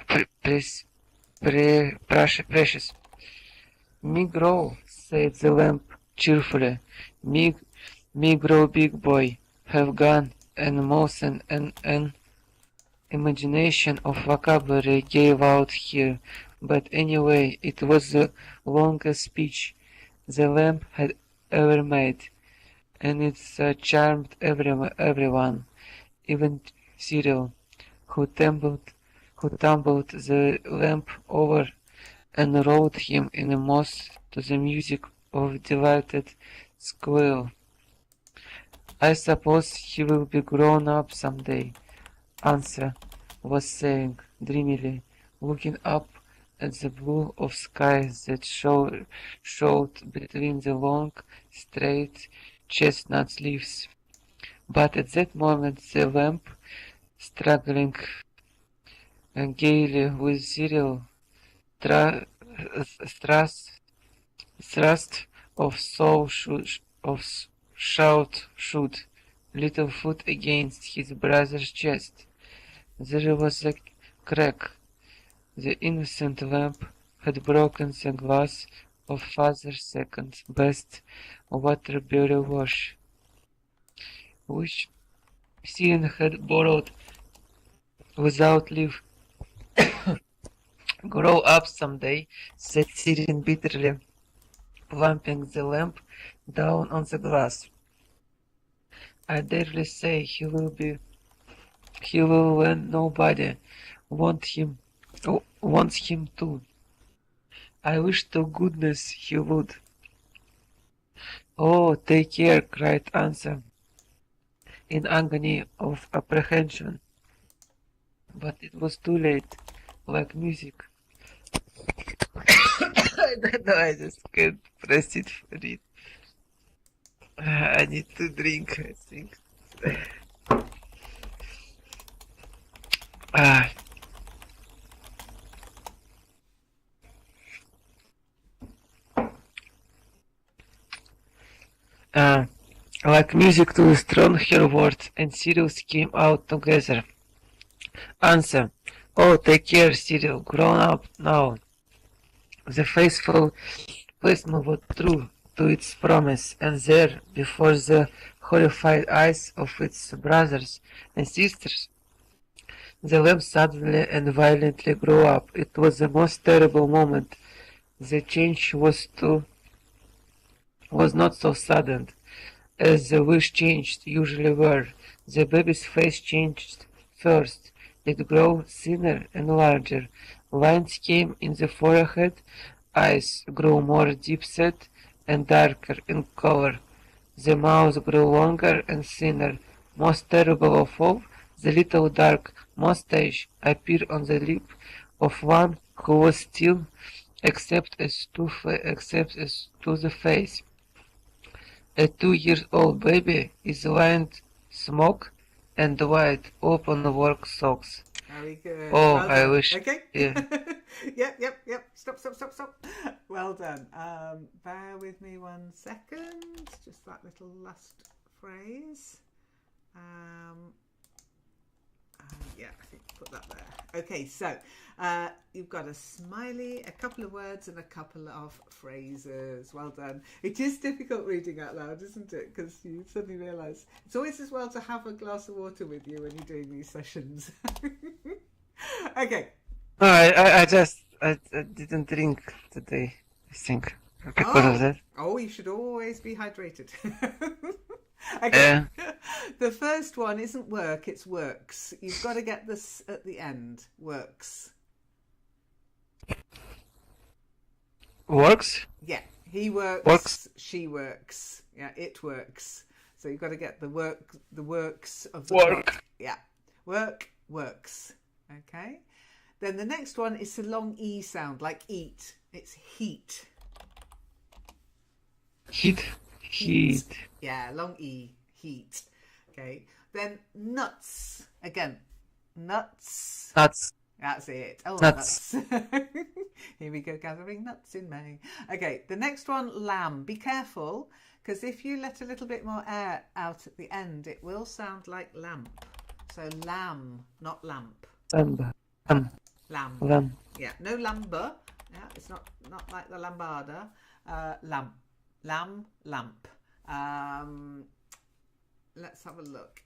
Me grow, said the lamp cheerfully. Me grow big boy, have gun and mouse and an imagination of vocabulary gave out here, but anyway, it was the longest speech the lamp had ever made, and it charmed everyone, even Cyril, who tumbled the lamp over and rolled him in the moss to the music of delighted squeal. I suppose he will be grown up some day, Answer was saying dreamily, looking up at the blue of sky that showed between the long, straight chestnut leaves. But at that moment the lamp, struggling gaily with Cyril, thrust of shoot little foot against his brother's chest. There was a crack. The innocent lamp had broken the glass of father's second best Waterbury wash, which Sean had borrowed without leave. Grow up someday, said Sirin bitterly, plumping the lamp down on the glass. I dare say he will when nobody wants him to. I wish to goodness he would. Oh, take care, cried Answer, in agony of apprehension. But it was too late, like music. I don't know, I just can't proceed for it. I need to drink, I think. Like music to strong her words, and Sirius came out together. Answer, Oh, take care, Cyril. Grown up now. The faithful policeman was true to its promise, and there, before the horrified eyes of its brothers and sisters, the lamb suddenly and violently grew up. It was the most terrible moment. The change was not so sudden as the wish changed usually were. The baby's face changed first. It grew thinner and larger. Lines came in the forehead. Eyes grew more deep-set and darker in color. The mouth grew longer and thinner. Most terrible of all, the little dark mustache appeared on the lip of one who was still, except as to the face. A 2-year-old baby is wearing smock and white open work socks. Very good. Oh, well I done. wish. Okay. Yeah. Yep. Stop. Well done. Bear with me 1 second. Just that little last phrase. Yeah, I think put that there. Okay, so you've got a smiley, a couple of words, and a couple of phrases. Well done. It is difficult reading out loud, isn't it? Because you suddenly realise it's always as well to have a glass of water with you when you're doing these sessions. Okay. No, I didn't drink today, I think, because of that. Oh, you should always be hydrated. Okay. The first one isn't work, it's works. You've got to get this at the end. Works. Works? Yeah. He works. Works. She works. Yeah, it works. So you've got to get the works of the Work. clock. Yeah. Work, works. Okay. Then the next one is a long E sound, like eat. It's heat. Heat. Yeah, long E, heat. Okay. Then nuts. Again, nuts. Nuts. That's it. Oh, Nuts. Here we go, gathering nuts in May. Okay, the next one, lamb. Be careful, because if you let a little bit more air out at the end, it will sound like lamp. So lamb, not lamp. Lamb. Lamb. Yeah, no lumber. Yeah, it's not like the lambada. Lamp. Lamp. Let's have a look.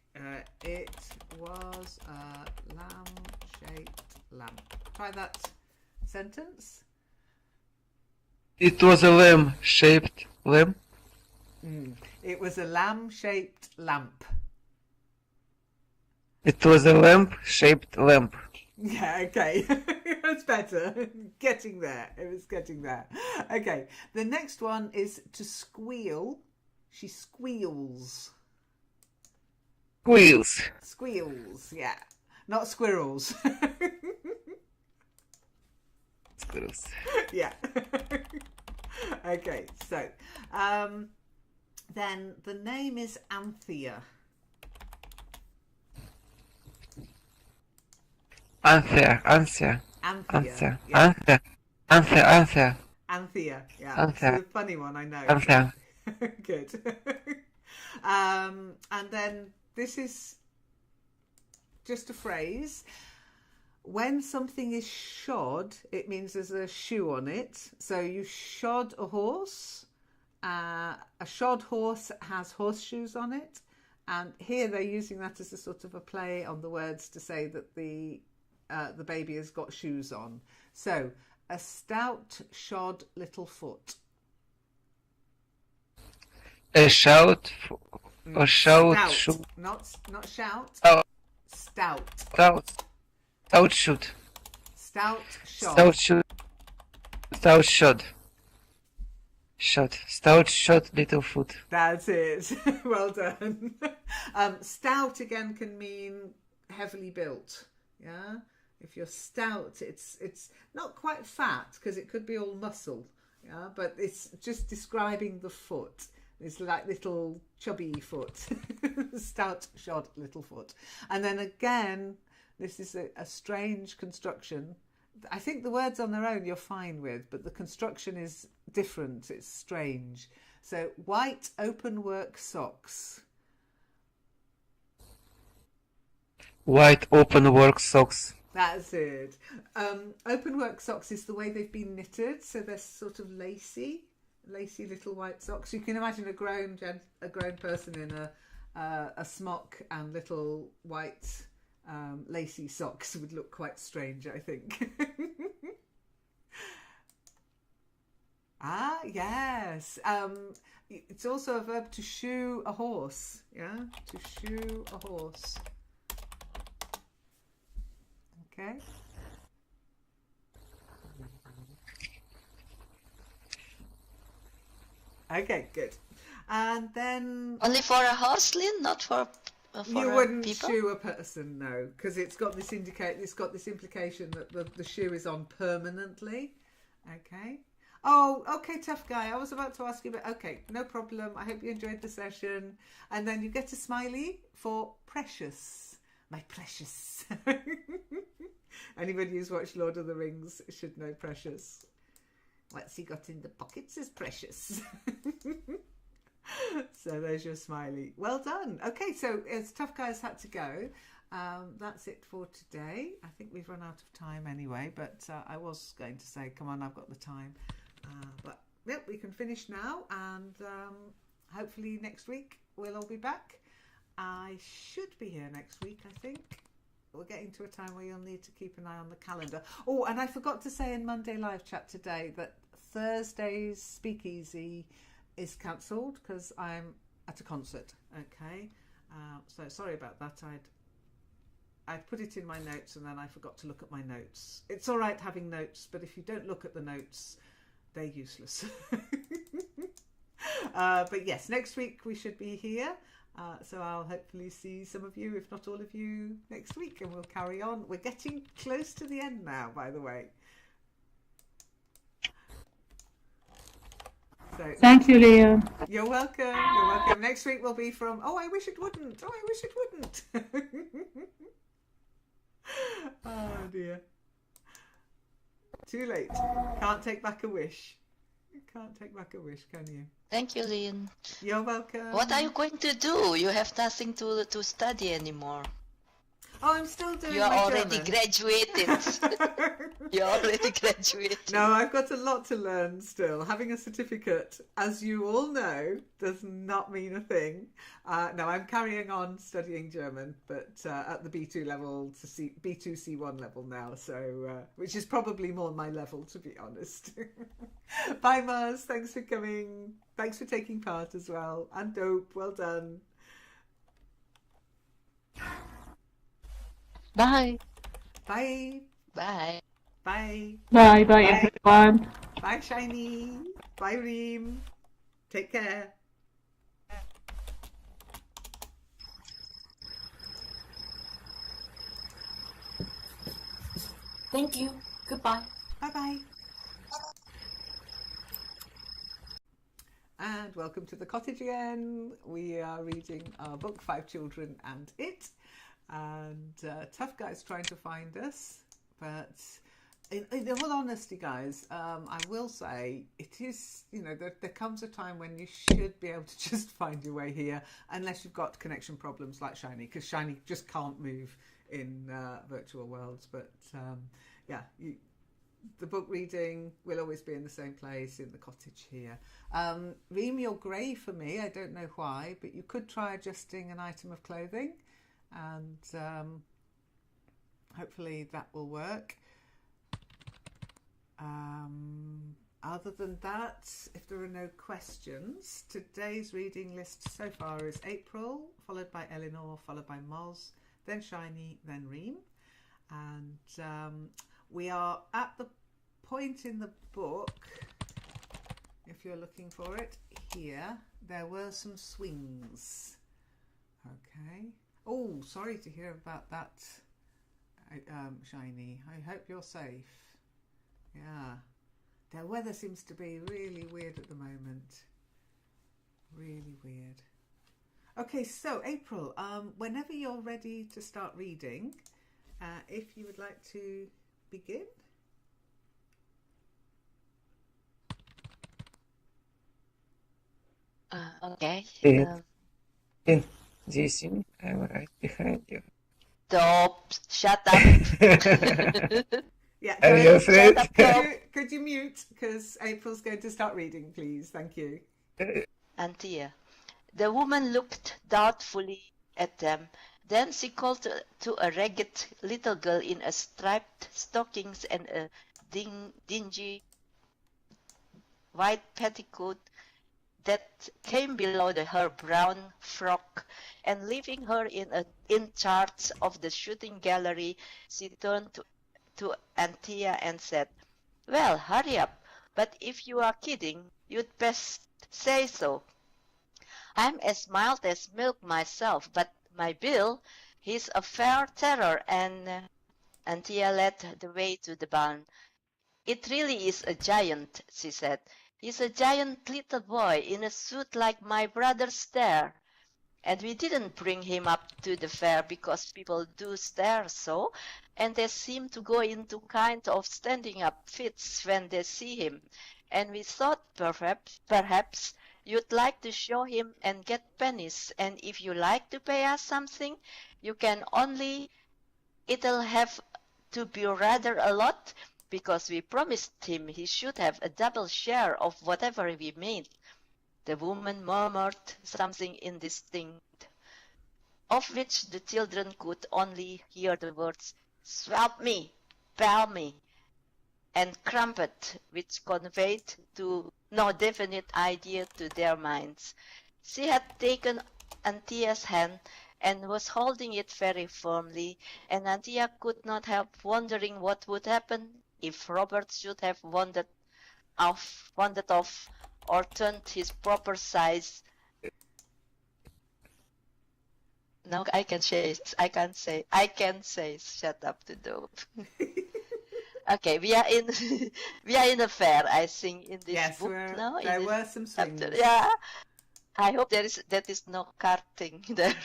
It was a lamb-shaped lamp. Try that sentence. It was a lamb-shaped lamp. It was a lamb-shaped lamp. It was a lamp-shaped lamp. Yeah, okay. That's better. Getting there. It was getting there. Okay. The next one is to squeal. She squeals. Squeals. Squeals, yeah. Not squirrels. Squirrels. Yeah. Okay, so then the name is Anthea. Anthea. Anthea. Anthea, yeah. Anthea. It's a funny one, I know. Anthea. Good. And then this is just a phrase. When something is shod, it means there's a shoe on it. So you shod a horse. A shod horse has horseshoes on it. And here they're using that as a sort of a play on the words to say that the baby has got shoes on. So, a stout shod little foot. A shout. A shout. Stout. Shoot. Not shout. Oh. Stout. Stout shoot. Stout shod. Stout shoot. Stout shot. Shot. Stout shot little foot. That's it. Well done. Stout again can mean heavily built. Yeah. If you're stout, it's not quite fat because it could be all muscle. Yeah, but it's just describing the foot. It's like little chubby foot. Stout shod little foot. And then again, this is a strange construction. I think the words on their own you're fine with, but the construction is different. It's strange. So white open work socks. White open work socks. That's it. Open work socks is the way they've been knitted, so they're sort of lacy little white socks. You can imagine a grown person in a smock and little white lacy socks would look quite strange, I think. Ah, yes. It's also a verb to shoe a horse. Yeah, to shoe a horse. Okay. Okay, good. And then Only for a horse, Lynn, not for you wouldn't people? shoe a person, no, because it's got this implication that the shoe is on permanently. Okay. Oh, okay, tough guy. I was about to ask you, but okay, no problem. I hope you enjoyed the session. And then you get a smiley for precious, my precious. Anybody who's watched Lord of the Rings should know precious. What's he got in the pockets is precious. So there's your smiley. Well done. Okay, so as tough guys had to go. That's it for today. I think we've run out of time anyway, but I was going to say, come on, I've got the time. But yep, we can finish now, and hopefully next week we'll all be back. I should be here next week, I think. We're getting to a time where you'll need to keep an eye on the calendar. Oh, and I forgot to say in Monday Live Chat today that Thursday's Speakeasy is cancelled because I'm at a concert. Okay, so sorry about that. I'd put it in my notes and then I forgot to look at my notes. It's all right having notes, but if you don't look at the notes, they're useless. But yes, next week we should be here. So I'll hopefully see some of you, if not all of you, next week, and we'll carry on. We're getting close to the end now, by the way. So, Thank you, Leon. you're welcome. You're welcome. Next week will be from, oh, I wish it wouldn't. Oh, I wish it wouldn't. Oh, dear. Too late. Can't take back a wish. You can't take back a wish, can you? Thank you, Lynn. You're welcome. What are you going to do? You have nothing to study anymore. Oh, I'm still doing You are my already German. graduated. You're already graduated. No, I've got a lot to learn still. Having a certificate, as you all know, does not mean a thing. No, I'm carrying on studying German, but at the B2 level to B2 C1 level now, so which is probably more my level, to be honest. Bye, Mars. Thanks for coming. Thanks for taking part as well. And Dope, well done. Bye. Bye. Bye. Bye. Bye, bye, Bye. everyone. Bye, Shiny. Bye, Reem. Take care. Thank you. Goodbye. Bye-bye. And welcome to the cottage again. We are reading our book, Five Children and It. And Tough Guy's trying to find us. But in all honesty, guys, I will say it is, there comes a time when you should be able to just find your way here, unless you've got connection problems like Shiny, because Shiny just can't move in virtual worlds. But yeah, the book reading will always be in the same place, in the cottage here. Reem, you're grey for me. I don't know why, but you could try adjusting an item of clothing, and hopefully that will work. Other than that, if there are no questions, today's reading list so far is April, followed by Eleanor, followed by Moz, then Shiny, then Reem. And we are at the point in the book, if you're looking for it, here, there were some swings. Okay. Oh, sorry to hear about that, Shiny. I hope you're safe. Yeah. The weather seems to be really weird at the moment. Really weird. Okay, so April, whenever you're ready to start reading, if you would like to begin. Okay. In this scene, I'm right behind you. Stop! Shut up! Yeah, Are you afraid? Shut up, could you mute? Because April's going to start reading, please. Thank you. Antia. The woman looked doubtfully at them. Then she called to a ragged little girl in a striped stockings and a dingy white petticoat that came below her brown frock, and leaving her in charge of the shooting gallery, she turned to Antia and said, "Well, hurry up, but if you are kidding, you'd best say so. I'm as mild as milk myself, but my Bill, he's a fair terror," and Antia led the way to the barn. "It really is a giant," she said. "He's a giant little boy in a suit like my brother's there. And we didn't bring him up to the fair because people do stare so, and they seem to go into kind of standing up fits when they see him. And we thought perhaps you'd like to show him and get pennies, and if you like to pay us something, you can, only it'll have to be rather a lot, because we promised him he should have a double share of whatever we made." The woman murmured something indistinct, of which the children could only hear the words "swap me," "pal me," and "crumpet," which conveyed no definite idea to their minds. She had taken Antia's hand and was holding it very firmly, and Antia could not help wondering what would happen if Robert should have wandered off, or turned his proper size. No, I can say, shut up the dope. Okay, we are in a fair, I think, in this Yes, book now. there were some swings. Yeah, I hope that is no karting there.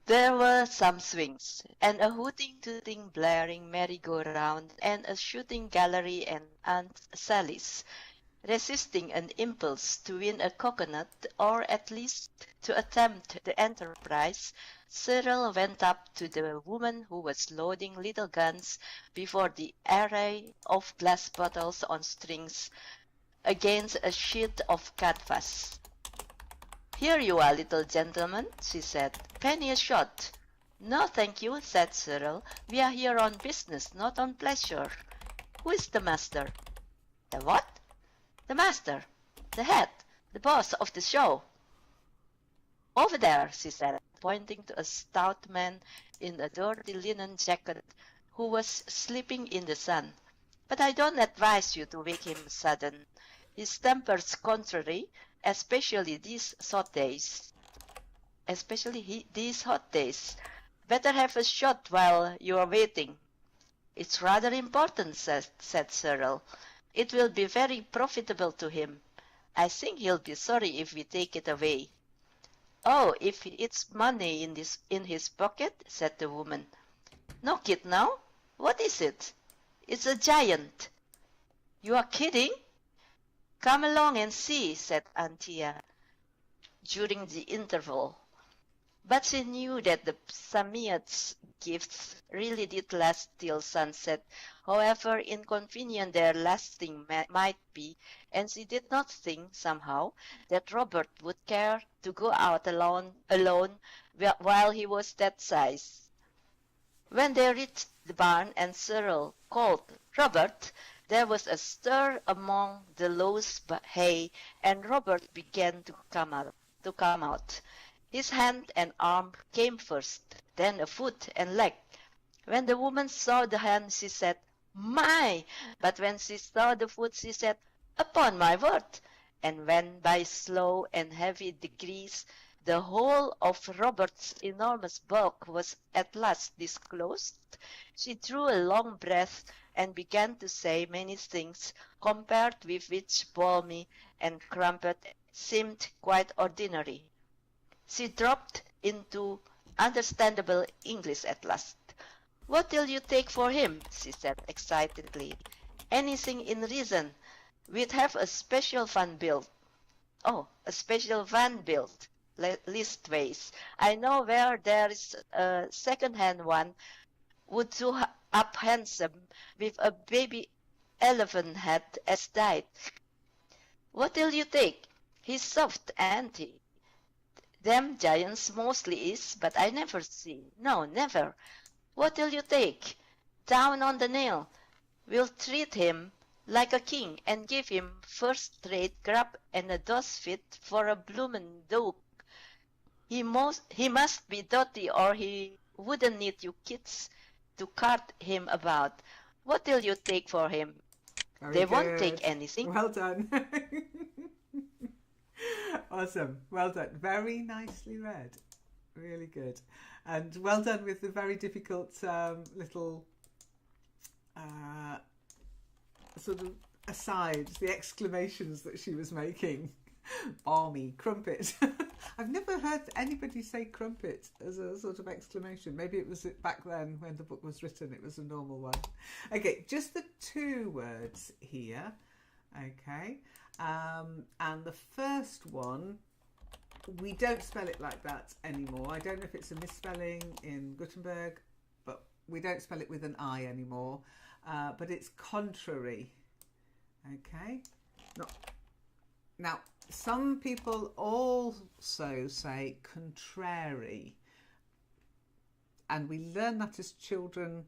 There were some swings, and a hooting, tooting, blaring merry-go-round, and a shooting gallery, and Aunt Sally's. Resisting an impulse to win a coconut, or at least to attempt the enterprise, Cyril went up to the woman who was loading little guns before the array of glass bottles on strings against a sheet of canvas. "Here you are, little gentleman," she said. "Penny a shot." "No, thank you," said Cyril. "We are here on business, not on pleasure." "Who is the master?" "The what?" "The master, the head, the boss of the show." "Over there," she said, pointing to a stout man in a dirty linen jacket who was sleeping in the sun. "But I don't advise you to wake him sudden. His temper's contrary, especially these hot days. Better have a shot while you're waiting." "It's rather important," said Cyril. "It will be very profitable to him. I think he'll be sorry if we take it away." "Oh, if it's money in his pocket," said the woman. "No kid now. What is it?" "It's a giant." "You are kidding?" "Come along and see," said Antia during the interval. But she knew that the Samoyeds' gifts really did last till sunset, however inconvenient their lasting might be, and she did not think, somehow, that Robert would care to go out alone while he was that size. When they reached the barn and Cyril called "Robert," there was a stir among the loose hay, and Robert began to come out. His hand and arm came first, then a foot and leg. When the woman saw the hand, she said, "My!" But when she saw the foot, she said, "Upon my word!" And when by slow and heavy degrees the whole of Robert's enormous bulk was at last disclosed, she drew a long breath and began to say many things, compared with which Balmy and Crumpet seemed quite ordinary. She dropped into understandable English at last. "What'll you take for him?" she said excitedly. "Anything in reason. We'd have a special van built." "Oh, a special van built. leastways. I know where there is a second-hand one would do up handsome with a baby elephant head as died. What'll you take? He's soft, ain't he? Them giants mostly is, but I never see. No, never. What'll you take? Down on the nail. We'll treat him like a king and give him first-rate grub and a dose fit for a bloomin' duke. He must be dirty or he wouldn't need you kids to cart him about. What'll you take for him? Very They good. won't take anything. Well done. Awesome. Well done. Very nicely read. Really good. And well done with the very difficult little sort of asides, the exclamations that she was making. Balmy, crumpet. I've never heard anybody say crumpet as a sort of exclamation. Maybe it was back then when the book was written, it was a normal one. Okay, just the 2 words here. Okay, and the first one, we don't spell it like that anymore. I don't know if it's a misspelling in Gutenberg, but we don't spell it with an I anymore. But it's contrary. Okay, now some people also say contrary, and we learn that as children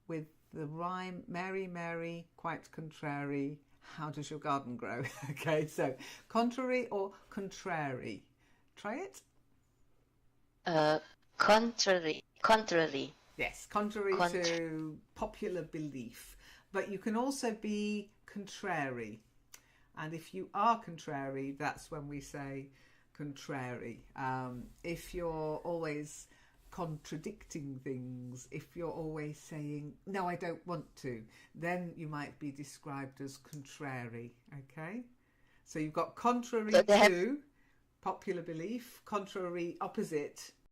with the rhyme Mary, Mary, quite contrary, how does your garden grow? Okay, so contrary or contrary. Try it. Contrary. Yes, contrary to popular belief. But you can also be contrary. And if you are contrary, that's when we say contrary. If you're always contradicting things, if you're always saying, no, I don't want to, then you might be described as contrary. Okay? So you've got contrary to popular belief, contrary opposite